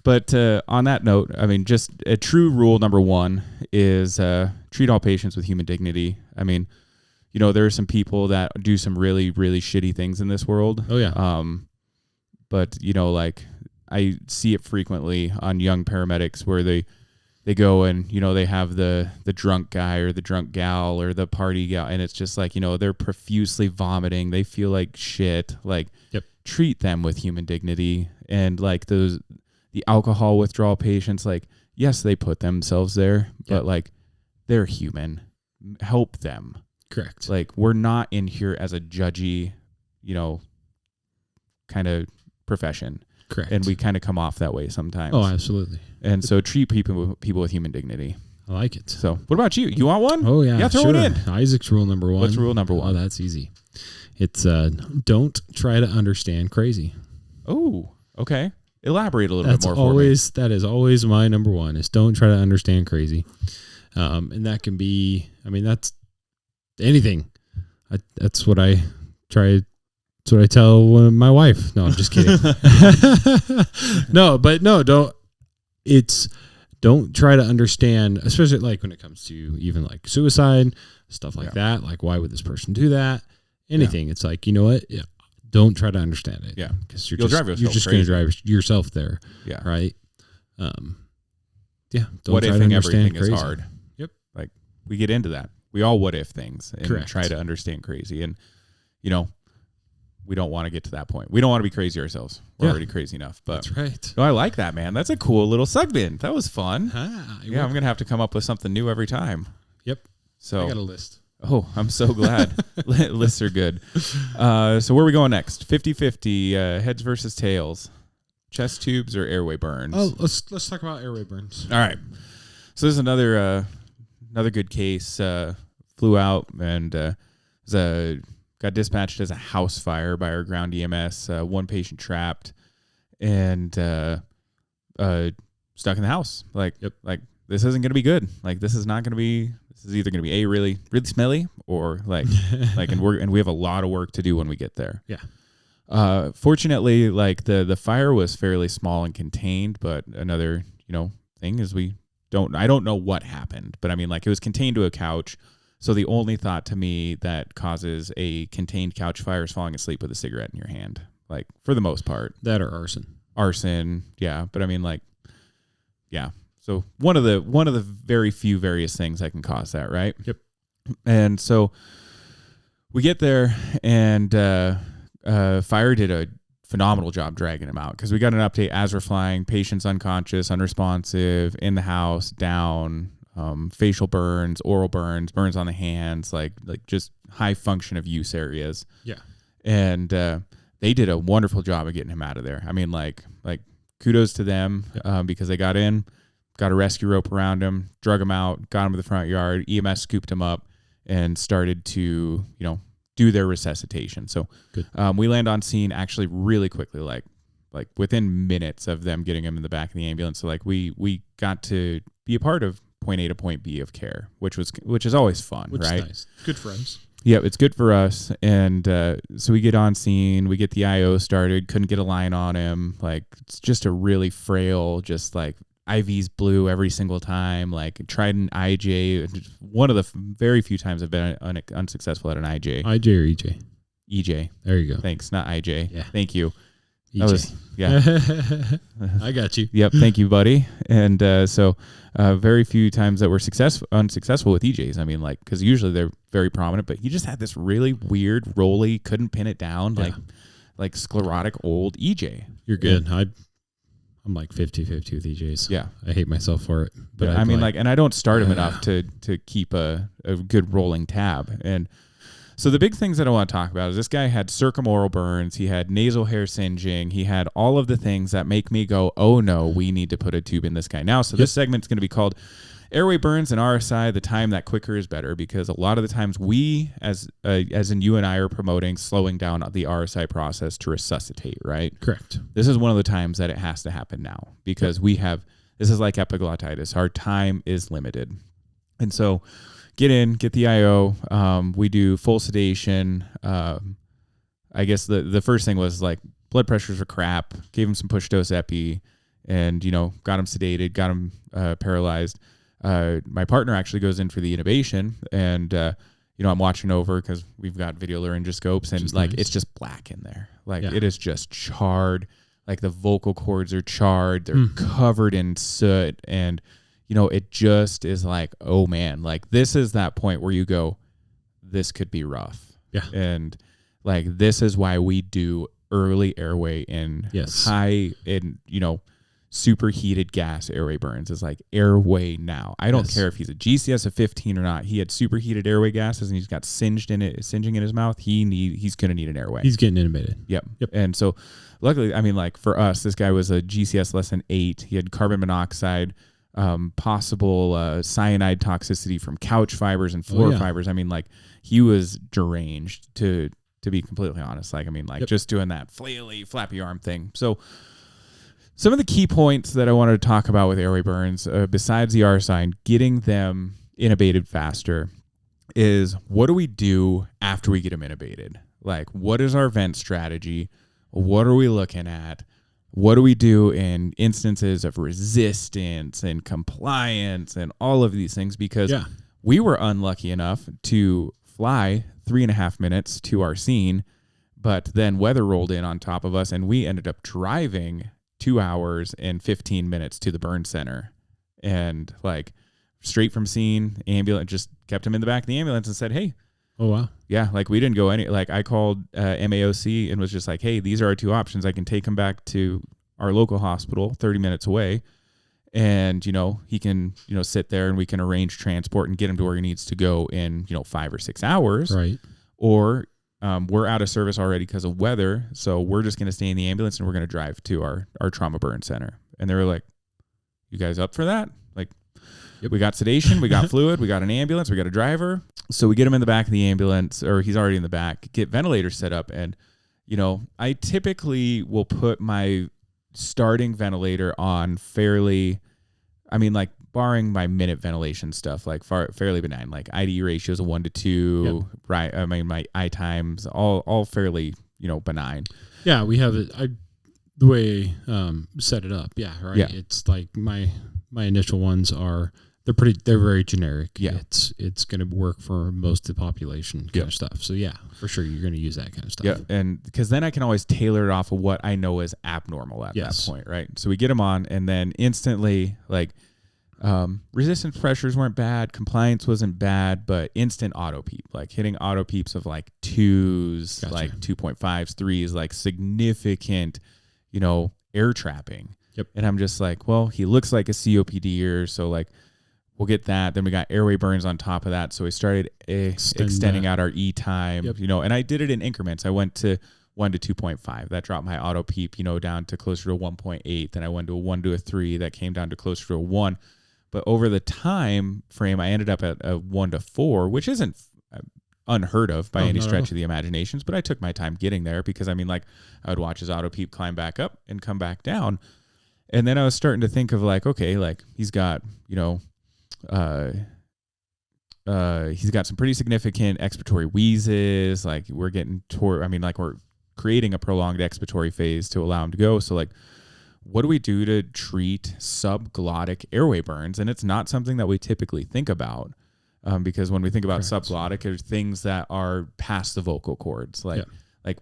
But on that note, I mean, just a true rule number 1 is treat all patients with human dignity. I mean, there are some people that do some really, really shitty things in this world. Oh, yeah. But, like I see it frequently on young paramedics where they go and, they have the drunk guy or the drunk gal or the party gal. And it's just like, they're profusely vomiting. They feel like shit. Like, treat them with human dignity. And like the alcohol withdrawal patients, like, yes, they put themselves there, but like they're human. Help them. Correct. Like, we're not in here as a judgy, kind of profession. Correct. And we kind of come off that way sometimes. Oh, absolutely. And so treat people with human dignity. I like it. So what about you? You want one? Oh, yeah. Yeah, throw it in. Isaac's rule number 1. What's rule number 1? Oh, that's easy. It's don't try to understand crazy. Oh, okay. Elaborate a little bit more for me. That is always my number 1 is don't try to understand crazy. And that can be, that's anything. That's what I try. That's what I tell my wife. No, I'm just kidding. Don't try to understand, especially like when it comes to even like suicide, stuff like that. Like, why would this person do that? Anything. It's like, you know what? Yeah, don't try to understand it. Yeah. Because you're just going to drive yourself there. Yeah. Right. Don't what try if to understand everything crazy. is hard. Yep. Like, we get into that. We all what if things and Correct. try to understand crazy. And, we don't want to get to that point. We don't want to be crazy ourselves. We're already crazy enough. But that's right. No, I like that, man. That's a cool little segment. That was fun. I'm going to have to come up with something new every time. Yep. So I got a list. Oh, I'm so glad. Lists are good. So where are we going next? 50-50, heads versus tails. Chest tubes or airway burns? Oh, let's talk about airway burns. All right. So this is another good case. Flew out and got dispatched as a house fire by our ground EMS. 1 patient trapped and stuck in the house. Like this isn't going to be good. Like this is not going to be. This is either going to be really really smelly or like and we have a lot of work to do when we get there. Yeah. Fortunately, like the fire was fairly small and contained, but another thing is I don't know what happened, but I mean like it was contained to a couch. So the only thought to me that causes a contained couch fire is falling asleep with a cigarette in your hand, like for the most part. That or arson. Arson, yeah. But I mean, like, yeah. So one of the very few various things that can cause that, right? Yep. And so we get there, and fire did a phenomenal job dragging him out because we got an update as we're flying. Patient's unconscious, unresponsive, in the house, down. Facial burns, oral burns on the hands, like just high function of use areas. Yeah. And they did a wonderful job of getting him out of there. I mean, like kudos to them because they got in, got a rescue rope around him, drug him out, got him to the front yard. EMS scooped him up and started to, do their resuscitation. So we land on scene actually really quickly, like within minutes of them getting him in the back of the ambulance. So like we got to be a part of point A to point B of care, which is always fun, which right? Is nice. Good for us. Yeah, it's good for us. And so we get on scene, we get the IO started, couldn't get a line on him. Like, it's just a really frail, just like IVs blew every single time. Like, tried an IJ. One of the very few times I've been unsuccessful at an IJ. IJ or EJ? EJ. There you go. Thanks, not IJ. Yeah. Thank you. EJ. I got you. Yep. Thank you, buddy. And so very few times that we're unsuccessful with EJs. I mean, like, because usually they're very prominent, but he just had this really weird, rolly, couldn't pin it down, like sclerotic old EJ. You're good. Yeah. I'm like 50-50 with EJs. Yeah. I hate myself for it. But I mean, like, and I don't start him enough to keep a good rolling tab. And so the big things that I want to talk about is this guy had circumoral burns. He had nasal hair singeing. He had all of the things that make me go, oh no, we need to put a tube in this guy now. So this segment's going to be called Airway Burns and RSI, the time that quicker is better, because a lot of the times we, as in you and I, are promoting slowing down the RSI process to resuscitate, right? Correct. This is one of the times that it has to happen now, because this is like epiglottitis. Our time is limited. And so get the IO. We do full sedation. I guess the first thing was like blood pressures were crap. Gave him some push dose epi, and got him sedated, got him paralyzed. My partner actually goes in for the intubation, and I'm watching over because we've got video laryngoscopes, and like nice. It's just black in there. Like it is just charred. Like the vocal cords are charred. They're covered in soot, and it just is like, oh man, like this is that point where you go, this could be rough. Yeah. And like, this is why we do early airway in high in, superheated gas airway burns. Is like airway now. I don't care if he's a GCS of 15 or not. He had superheated airway gases and he's got singeing in his mouth. He's going to need an airway. He's getting intubated. Yep. And so luckily, I mean, like for us, this guy was a GCS less than 8. He had carbon monoxide, possible cyanide toxicity from couch fibers and floor fibers. I mean, like he was deranged to be completely honest. Like, I mean, like just doing that flaily, flappy arm thing. So some of the key points that I wanted to talk about with airway burns, besides the RSI and getting them intubated faster, is what do we do after we get them intubated? Like, what is our vent strategy? What are we looking at? What do we do in instances of resistance and compliance and all of these things? Because we were unlucky enough to fly 3.5 minutes to our scene, but then weather rolled in on top of us, and we ended up driving 2 hours and 15 minutes to the burn center. And like straight from scene, ambulance, just kept him in the back of the ambulance and said, hey. Oh, wow. Yeah, like we didn't go like I called MAOC and was just like, hey, these are our two options. I can take him back to our local hospital 30 minutes away, and, he can, sit there and we can arrange transport and get him to where he needs to go in, 5 or 6 hours. Right. Or we're out of service already because of weather, so we're just going to stay in the ambulance and we're going to drive to our trauma burn center. And they were like, you guys up for that? Like, we got sedation, we got fluid, we got an ambulance, we got a driver. So we get him in the back of the ambulance, or he's already in the back, get ventilators set up. And, I typically will put my starting ventilator on fairly, I mean, like barring my minute ventilation stuff, like fairly benign, like IDE ratios of 1 to 2, right? I mean, my I times, all fairly, benign. Yeah, we have it. The way set it up. Yeah, right. Yeah. It's like my initial ones are, they're very generic. Yeah. It's going to work for most of the population kind of stuff. So yeah, for sure you're going to use that kind of stuff. Yeah. And because then I can always tailor it off of what I know is abnormal at that point. Right. So we get them on, and then instantly, like, resistance pressures weren't bad. Compliance wasn't bad, but instant auto peep, like hitting auto peeps of like 2s, like 2.5s, 3s, like significant, air trapping. Yep. And I'm just like, well, he looks like a COPDer. So like, we'll get that. Then we got airway burns on top of that. So we started extending out our E time, and I did it in increments. I went to 1 to 2.5. That dropped my auto peep, down to closer to 1.8. Then I went to a 1 to a 3. That came down to closer to a 1. But over the time frame, I ended up at a 1 to 4, which isn't unheard of by any stretch of the imaginations, but I took my time getting there because I mean, like, I would watch his auto peep climb back up and come back down. And then I was starting to think of like, okay, like he's got, you know, he's got some pretty significant expiratory wheezes. Like we're getting toward, I mean, like we're creating a prolonged expiratory phase to allow him to go. So like, what do we do to treat subglottic airway burns? And it's not something that we typically think about. Because when we think about subglottic, there's things that are past the vocal cords. Like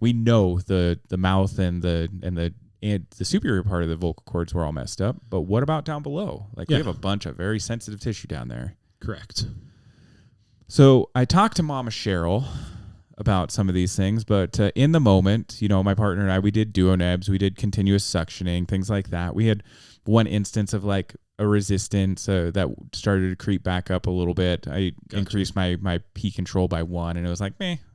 we know the mouth and the superior part of the vocal cords were all messed up. But what about down below? Like we have a bunch of very sensitive tissue down there. Correct. So I talked to Mama Cheryl about some of these things, but in the moment, you know, my partner and I, we did duonebs, we did continuous suctioning, things like that. We had one instance of like a resistance that started to creep back up a little bit. I increased my P control by 1, and it was like,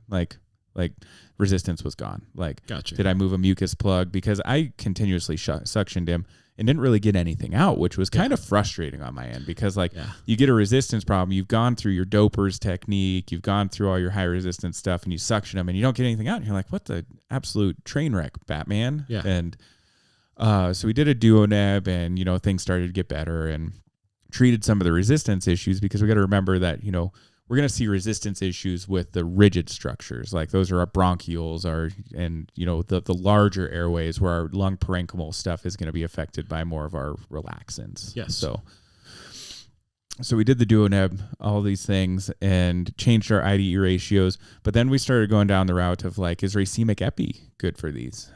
like resistance was gone. Like, did I move a mucus plug? Because I continuously suctioned him and didn't really get anything out, which was kind of frustrating on my end because like you get a resistance problem. You've gone through your dopers technique. You've gone through all your high resistance stuff and you suction them and you don't get anything out. And you're like, what the absolute train wreck, Batman? Yeah. And so we did a duoneb and, you know, things started to get better and treated some of the resistance issues because we got to remember that, you know, we're going to see resistance issues with the rigid structures. Like those are our bronchioles and you know, the larger airways where our lung parenchymal stuff is going to be affected by more of our relaxants. Yes. So we did the duoneb, all these things, and changed our IDE ratios. But then we started going down the route of like, is racemic epi good for these?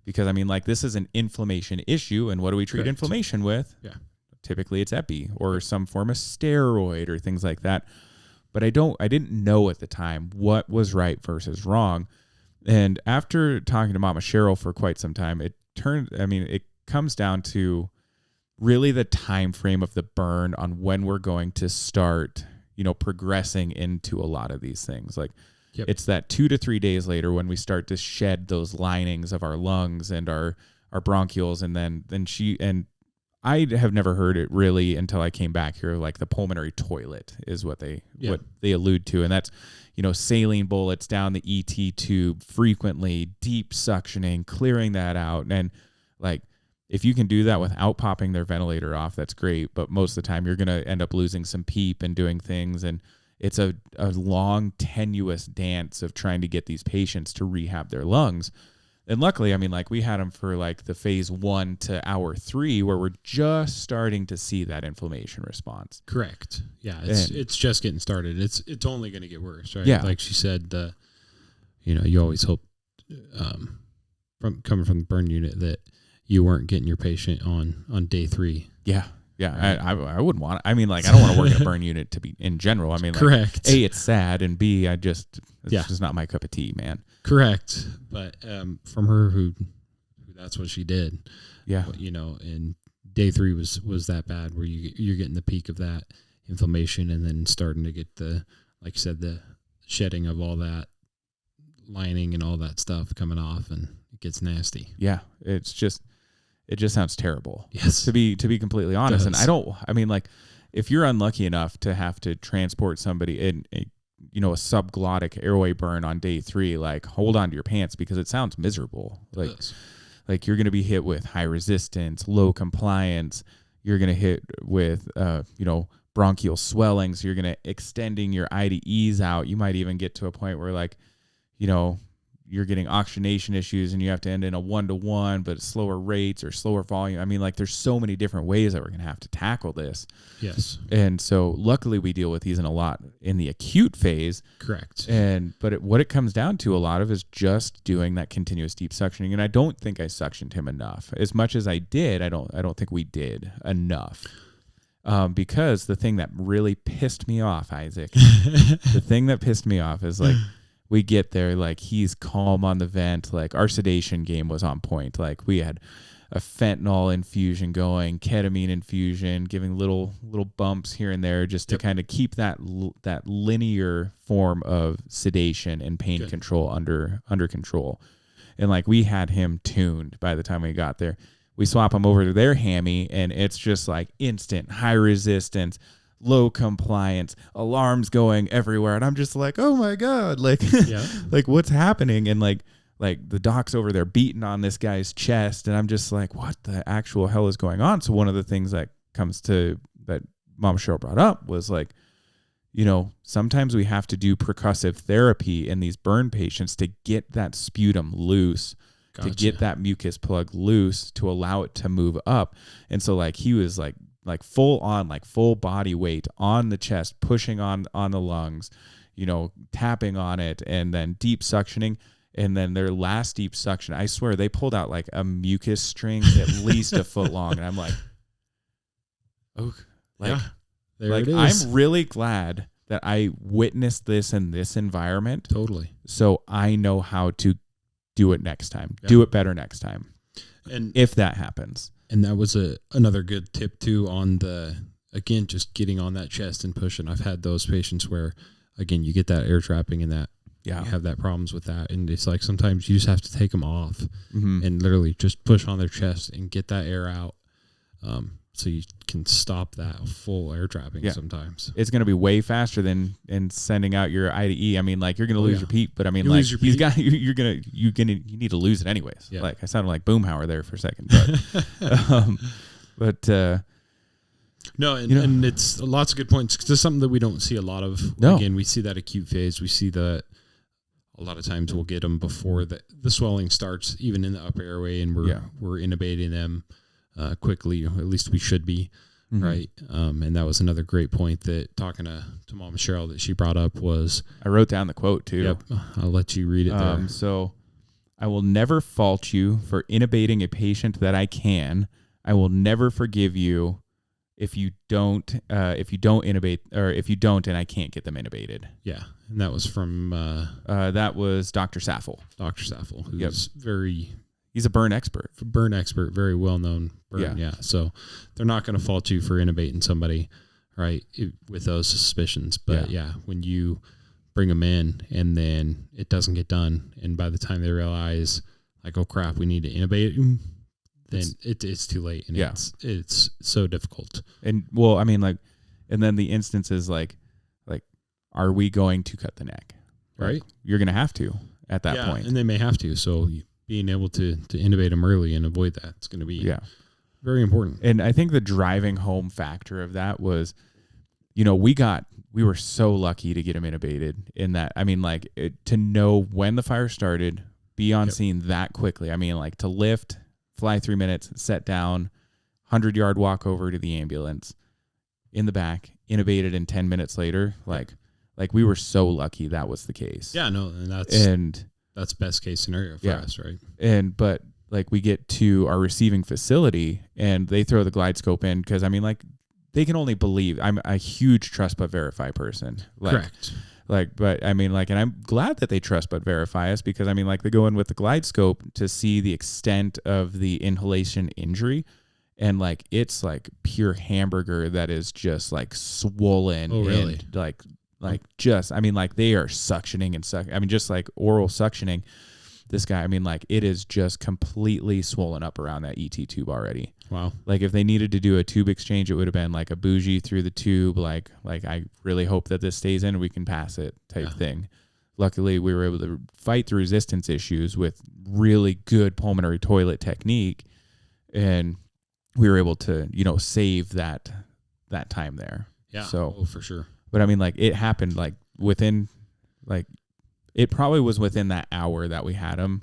Because I mean, like this is an inflammation issue, and what do we treat inflammation with? Yeah. Typically it's epi or some form of steroid or things like that. But I didn't know at the time what was right versus wrong. And after talking to Mama Cheryl for quite some time, it comes down to really the time frame of the burn on when we're going to start, you know, progressing into a lot of these things. Like it's that 2 to 3 days later when we start to shed those linings of our lungs and our bronchioles. And then I have never heard it really until I came back here. Like the pulmonary toilet is what they allude to. And that's, you know, saline bullets down the ET tube frequently, deep suctioning, clearing that out. And like, if you can do that without popping their ventilator off, that's great. But most of the time you're going to end up losing some PEEP and doing things. And it's a long, tenuous dance of trying to get these patients to rehab their lungs. And luckily, I mean, like we had them for like the phase 1 to hour 3 where we're just starting to see that inflammation response. Correct. Yeah. It's just getting started. It's only going to get worse, right? Yeah. Like she said, you know, you always hope coming from the burn unit that you weren't getting your patient on day 3. Yeah. Yeah. Right. I wouldn't want it. I mean, like, I don't want to work in a burn unit to be in general. I mean, like, correct. A, it's sad, and B, it's just not my cup of tea, man. Correct. But from her who that's what she did. Yeah. You know, and day 3 was that bad where you're getting the peak of that inflammation and then starting to get the, like you said, the shedding of all that lining and all that stuff coming off, and it gets nasty. Yeah. It just sounds terrible. Yes. To be completely honest. And I mean, like, if you're unlucky enough to have to transport somebody in you know, a subglottic airway burn on day 3, like hold on to your pants because it sounds miserable. Like you're going to be hit with high resistance, low compliance. You're going to hit with, you know, bronchial swelling. So you're going to extending your IDEs out. You might even get to a point where like, you know, you're getting oxygenation issues and you have to end in a 1-to-1, but slower rates or slower volume. I mean, like there's so many different ways that we're going to have to tackle this. Yes. And so luckily we deal with these in the acute phase. Correct. But what it comes down to a lot of is just doing that continuous deep suctioning. And I don't think I suctioned him enough. As much as I did, I don't think we did enough. Because the thing that really pissed me off, Isaac, the thing that pissed me off is like, we get there, like he's calm on the vent, like our sedation game was on point. Like we had a fentanyl infusion going, ketamine infusion, giving little bumps here and there just to kind of keep that linear form of sedation and pain control under control. And like we had him tuned by the time we got there. We swap him over to their hammy and it's just like instant high resistance, low compliance, alarms going everywhere. And I'm just like, oh my God, alarms going everywhere. And I'm just like, oh my God, like what's happening? And like the doc's over there beating on this guy's chest. And I'm just like, what the actual hell is going on? So one of the things that Mama Cheryl brought up was like, sometimes we have to do percussive therapy in these burn patients to get that sputum loose, to get that mucus plug loose, to allow it to move up. And so like he was like full on, like full body weight on the chest, pushing on the lungs, tapping on it, and then deep suctioning. And then their last deep suction, I swear they pulled out like a mucus string at least a foot long. And I'm like, oh, there it is. I'm really glad that I witnessed this in this environment. Totally. So I know how to do it next time. Yeah. Do it better next time. And if that happens. And that was another good tip too on again, just getting on that chest and pushing. I've had those patients where, again, you get that air trapping and that you have that problems with that. And it's like sometimes you just have to take them off and literally just push on their chest and get that air out. So you can stop that full air trapping sometimes. It's going to be way faster than sending out your IDE. I mean, like you're going to lose your PEEP, but I mean, like you need to lose it anyways. Yeah. Like I sounded like Boomhauer there for a second, but, no, and it's lots of good points. It's something that we don't see a lot of. No. Again, we see that acute phase. We see that a lot of times we'll get them before the swelling starts, even in the upper airway, and we're intubating them quickly. At least we should be, right? And that was another great point that talking to Mama Cheryl that she brought up was. I wrote down the quote too. Yep, I'll let you read it there. So, I will never fault you for intubating a patient that I can. I will never forgive you if you don't intubate, or if you don't and I can't get them intubated. Yeah, and that was from that was Dr. Saffel. Dr. Saffel, who's he's a burn expert. Very well known burn. Yeah. So they're not going to fault you for intubating somebody, right, with those suspicions. But when you bring them in and then it doesn't get done, and by the time they realize, like, oh crap, we need to intubate them, then it's too late, and it's so difficult. And well, I mean, like, and then the instance is like, are we going to cut the neck? Right? You're going to have to at that point, and they may have to. So being able to intubate them early and avoid that, it's going to be very important. And I think the driving home factor of that was, we were so lucky to get him intubated in that. I mean, like to know when the fire started, be on scene that quickly. I mean, like to lift, fly 3 minutes, set down, 100-yard walk over to the ambulance, in the back, intubated, and 10 minutes later, like we were so lucky that was the case. Yeah, no, and that's best case scenario for us, right? But like we get to our receiving facility and they throw the glide scope in because I mean, like they can only believe. I'm a huge trust but verify person. Correct. But I mean, like, and I'm glad that they trust but verify us because I mean, like they go in with the glide scope to see the extent of the inhalation injury. And like it's like pure hamburger that is just like swollen. Oh, really? And like just, I mean, like they are suctioning and sucking. I mean, just like oral suctioning. This guy, I mean, like it is just completely swollen up around that ET tube already. Wow. Like if they needed to do a tube exchange, it would have been like a bougie through the tube. Like I really hope that this stays in and we can pass it type thing. Luckily, we were able to fight the resistance issues with really good pulmonary toilet technique. And we were able to, save that time there. Yeah. So for sure. But I mean, like it happened like within, like it probably was within that hour that we had him,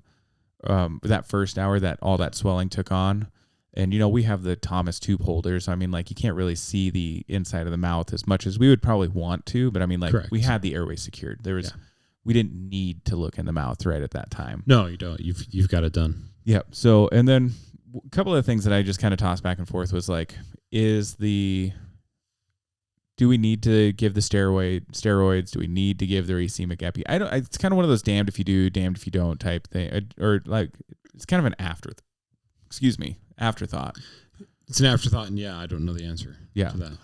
that first hour that all that swelling took on. And, we have the Thomas tube holders. I mean, like you can't really see the inside of the mouth as much as we would probably want to. But I mean, like we had the airway secured. There was, we didn't need to look in the mouth right at that time. No, you don't. You've got it done. Yep. So, and then a couple of things that I just kind of tossed back and forth was like, do we need to give the steroids? Do we need to give the racemic epi? It's kind of one of those damned if you do, damned if you don't type thing. Or like, it's kind of an afterthought. It's an afterthought, and I don't know the answer to that.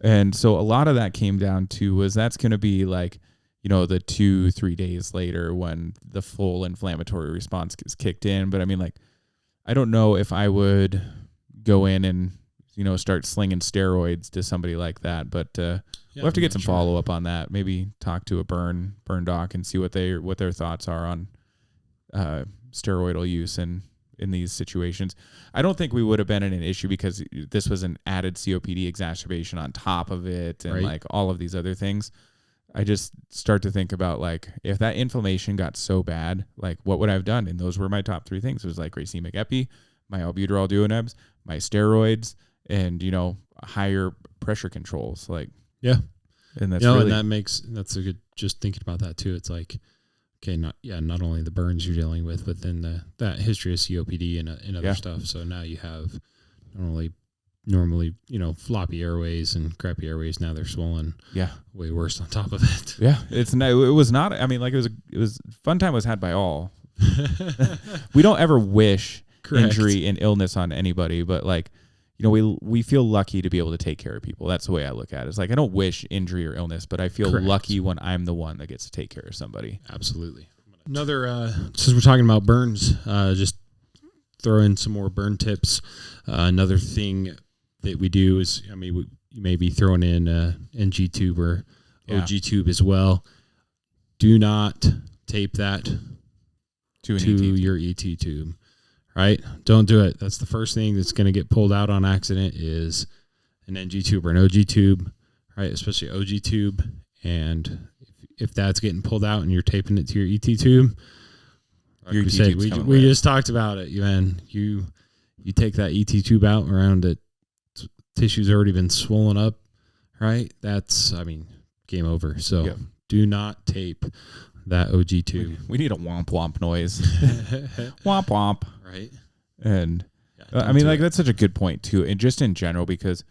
And so a lot of that came down to was that's going to be like, the 2-3 days later when the full inflammatory response gets kicked in. But I mean, like, I don't know if I would go in and start slinging steroids to somebody like that. But we'll have to get some follow up on that. Maybe talk to a burn doc and see what their thoughts are on steroidal use in these situations. I don't think we would have been in an issue because this was an added COPD exacerbation on top of it, and like all of these other things. I just start to think about like, if that inflammation got so bad, like what would I have done? And those were my top three things. It was like racemic epi, my albuterol duonebs, my steroids, and higher pressure controls. Like and that's that's a good. Just thinking about that too. It's like, okay, not only the burns you're dealing with, but then that history of COPD and other stuff. So now you have not only normally floppy airways and crappy airways, now they're swollen. Way worse on top of it. It was not. I mean, like it was fun time was had by all. We don't ever wish injury and illness on anybody, but like we feel lucky to be able to take care of people. That's the way I look at it. It's like I don't wish injury or illness, but I feel lucky when I'm the one that gets to take care of somebody. Absolutely. Another since we're talking about burns, just throw in some more burn tips. Another thing that we do is, you may be throwing in NG tube or OG tube as well. Do not tape that to your ET tube, right? Don't do it. That's the first thing that's going to get pulled out on accident is an NG tube or an OG tube, right? Especially OG tube. And if that's getting pulled out and you're taping it to your ET tube, like we said, we just talked about it, man. You take that ET tube out around it. Tissue's already been swollen up, right? That's, game over. So do not tape that OG tube. We need a womp womp noise. Womp womp. Right. And that's such a good point too. And just in general, because,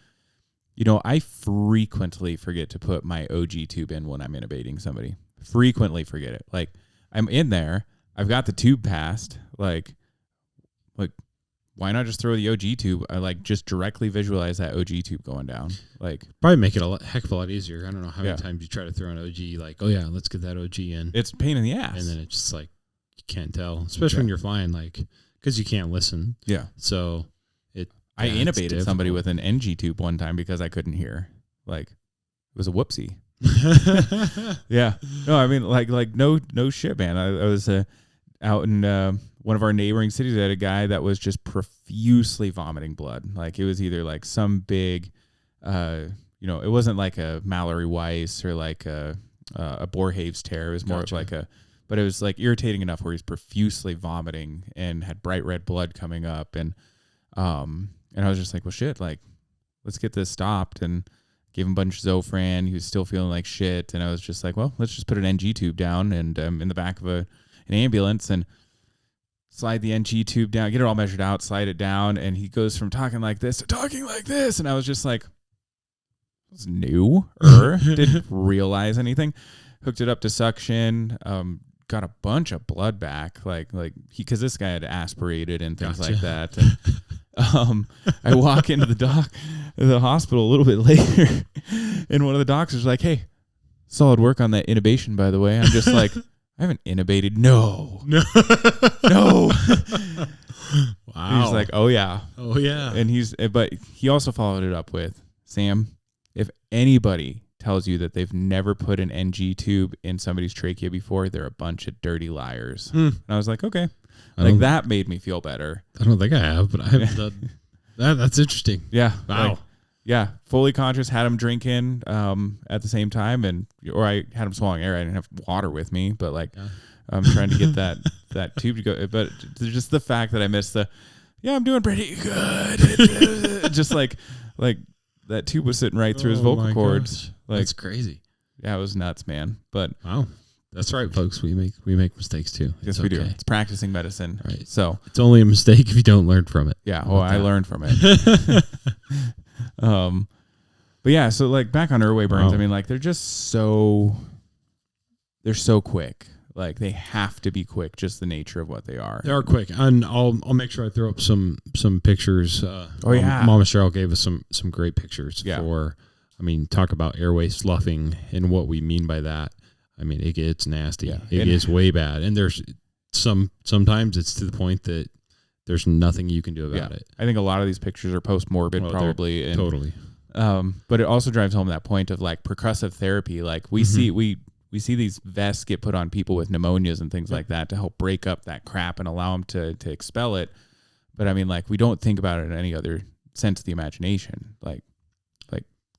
I frequently forget to put my OG tube in when I'm intubating somebody. Frequently forget it. Like I'm in there. I've got the tube passed. Like why not just throw the OG tube? I just directly visualize that OG tube going down. Like probably make it heck of a lot easier. I don't know how many times you try to throw an OG. Like, oh yeah, let's get that OG in. It's a pain in the ass, and then it's just like you can't tell, especially when you're flying, like because you can't listen. Yeah. So I intubated somebody with an NG tube one time because I couldn't hear. Like it was a whoopsie. Yeah. No, no shit, man. I was out in one of our neighboring cities. I had a guy that was just profusely vomiting blood. Like it was either like some big, it wasn't like a Mallory Weiss or like a Borhaves tear. It was more of like but it was like irritating enough where he's profusely vomiting and had bright red blood coming up. And I was just like, well, shit, like let's get this stopped, and gave him a bunch of Zofran. He was still feeling like shit. And I was just like, well, let's just put an NG tube down and in the back of an ambulance and slide the NG tube down, get it all measured out, slide it down. And he goes from talking like this to talking like this. And I was just like, was new or didn't realize anything. Hooked it up to suction, got a bunch of blood back, because this guy had aspirated and things like that. And I walk into the hospital a little bit later, and one of the doctors was like, "Hey, solid work on that intubation, by the way." I'm just like, I haven't intubated. No. Wow. He's like, oh yeah. And but he also followed it up with, Sam, if anybody tells you that they've never put an NG tube in somebody's trachea before, they're a bunch of dirty liars. And I was like, okay. That made me feel better. I don't think I have, but I haven't done that. That's interesting. Yeah. Wow. Fully conscious, had him drinking at the same time, or I had him swallowing air. I didn't have water with me, but I'm trying to get that tube to go. But just the fact that I missed I'm doing pretty good. Just like that tube was sitting right through his vocal cords. Gosh. That's crazy. Yeah, it was nuts, man. But wow. That's right, folks. We make mistakes too. Yes, we do. It's practicing medicine. Right. So it's only a mistake if you don't learn from it. Yeah. Well, I learned from it. But yeah, so back on Airway Burns, wow. They're just they're so quick. They have to be quick, just the nature of what they are. They are quick. And I'll make sure I throw up some pictures. Mama Cheryl gave us some great pictures for, talk about airway sloughing and what we mean by that. It gets nasty. Yeah. It gets way bad. And there's sometimes it's to the point that there's nothing you can do about it. I think a lot of these pictures are post-morbid probably. And, totally. But it also drives home that point of like percussive therapy. Like we see these vests get put on people with pneumonias and things like that to help break up that crap and allow them to expel it. But I mean, like, we don't think about it in any other sense of the imagination. Like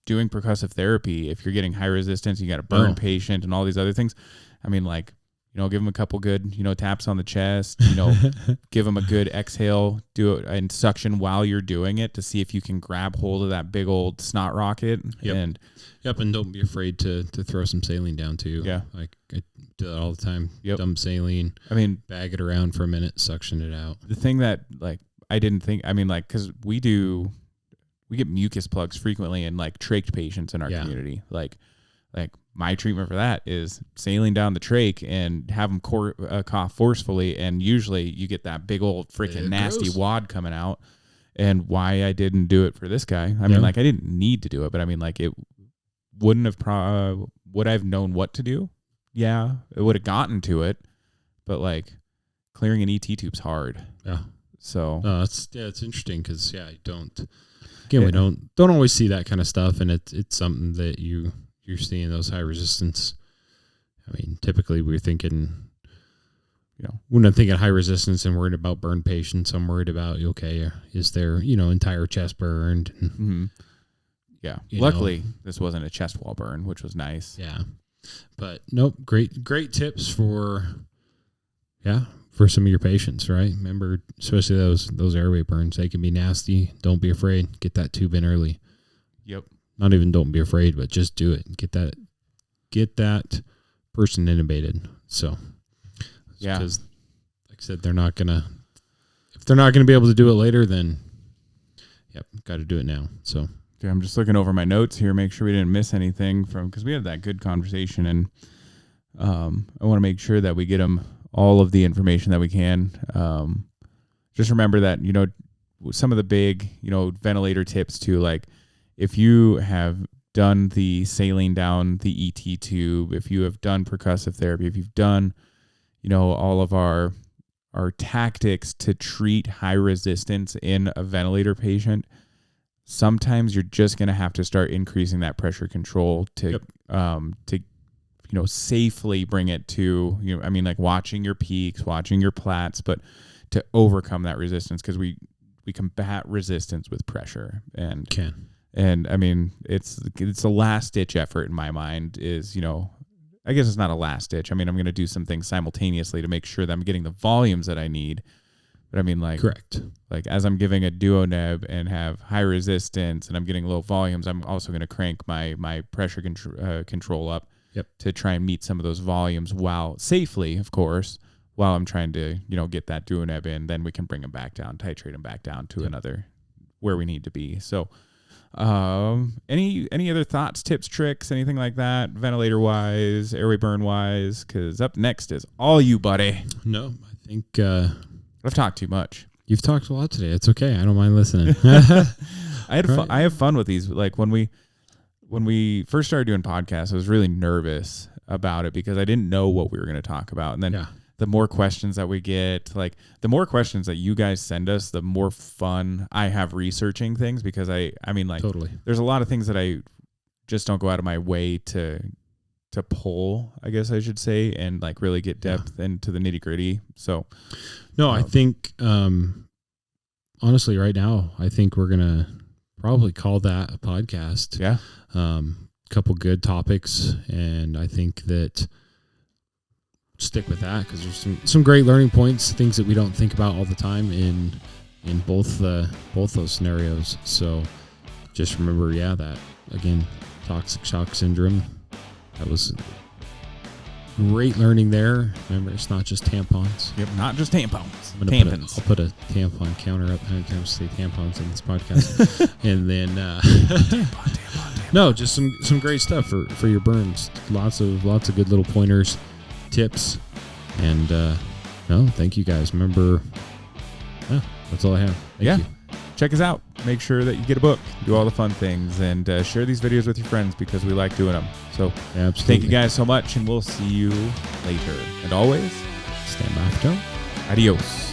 doing percussive therapy, if you're getting high resistance, you got a burn patient and all these other things. I mean, like, give them a couple good, taps on the chest, give them a good exhale, do it and suction while you're doing it to see if you can grab hold of that big old snot rocket. And don't be afraid to throw some saline down too. Yeah. Like I do that all the time. Dump saline. I mean, bag it around for a minute, suction it out. The thing that like, I didn't think, I mean, like, cause we get mucus plugs frequently in like trach patients in our community. Like my treatment for that is saline down the trach and have them cough forcefully. And usually you get that big old freaking nasty wad coming out. And why I didn't do it for this guy. I mean, like, I didn't need to do it, but I mean, like, it wouldn't have, would I have known what to do? Yeah, it would have gotten to it, but like clearing an ET tube's hard. Yeah. So it's interesting because we don't always see that kind of stuff, and it's something that you're seeing those high resistance. I mean, typically we're thinking, when I'm thinking high resistance and worried about burn patients, I'm worried about is their entire chest burned? And, luckily this wasn't a chest wall burn, which was nice. Yeah, but nope, great tips for some of your patients, right? Remember, especially those airway burns, they can be nasty. Don't be afraid. Get that tube in early. Yep. Not even don't be afraid, but just do it. Get that person intubated. So, because like I said, if they're not gonna be able to do it later, then got to do it now. So, I'm just looking over my notes here, make sure we didn't miss anything because we had that good conversation, and I want to make sure that we get them all of the information that we can. Just remember that, some of the big, ventilator tips too, like if you have done the saline down the ET tube, if you have done percussive therapy, if you've done, all of our tactics to treat high resistance in a ventilator patient, sometimes you're just going to have to start increasing that pressure control to safely bring it to, like watching your peaks, watching your plats, but to overcome that resistance, because we combat resistance with pressure. And I mean, it's a last ditch effort in my mind is, I guess it's not a last ditch. I mean, I'm going to do some things simultaneously to make sure that I'm getting the volumes that I need. But I mean, like, correct. Like as I'm giving a duo neb and have high resistance and I'm getting low volumes, I'm also going to crank my pressure control up. Yep. To try and meet some of those volumes while safely, of course, while I'm trying to, get that duo neb in, then we can bring them back down, titrate them back down to another where we need to be. So, any other thoughts, tips, tricks, anything like that, ventilator wise, airway burn wise? Because up next is all you, buddy. No, I think I've talked too much. You've talked a lot today. It's okay. I don't mind listening. I have fun with these. Like when we first started doing podcasts, I was really nervous about it because I didn't know what we were going to talk about. And then the more questions that we get, like the more questions that you guys send us, the more fun I have researching things, because I mean, like, totally. There's a lot of things that I just don't go out of my way to pull, I guess I should say, and like really get depth into the nitty gritty. So no, I think, honestly right now, I think we're going to probably call that a podcast. Yeah. Couple good topics, and I think that stick with that because there's some great learning points, things that we don't think about all the time in both those scenarios. So just remember, that again, toxic shock syndrome. That was great learning there. Remember, it's not just tampons. Yep, not just tampons. I'll put a tampon counter up. How many times say tampons in this podcast? And then tampon. No, just some great stuff for your burns. Lots of good little pointers, tips, and thank you guys. Remember, that's all I have. Thank you. Check us out. Make sure that you get a book, do all the fun things, and share these videos with your friends because we like doing them. So thank you guys so much, and we'll see you later. And always, stand by for toe. Adios.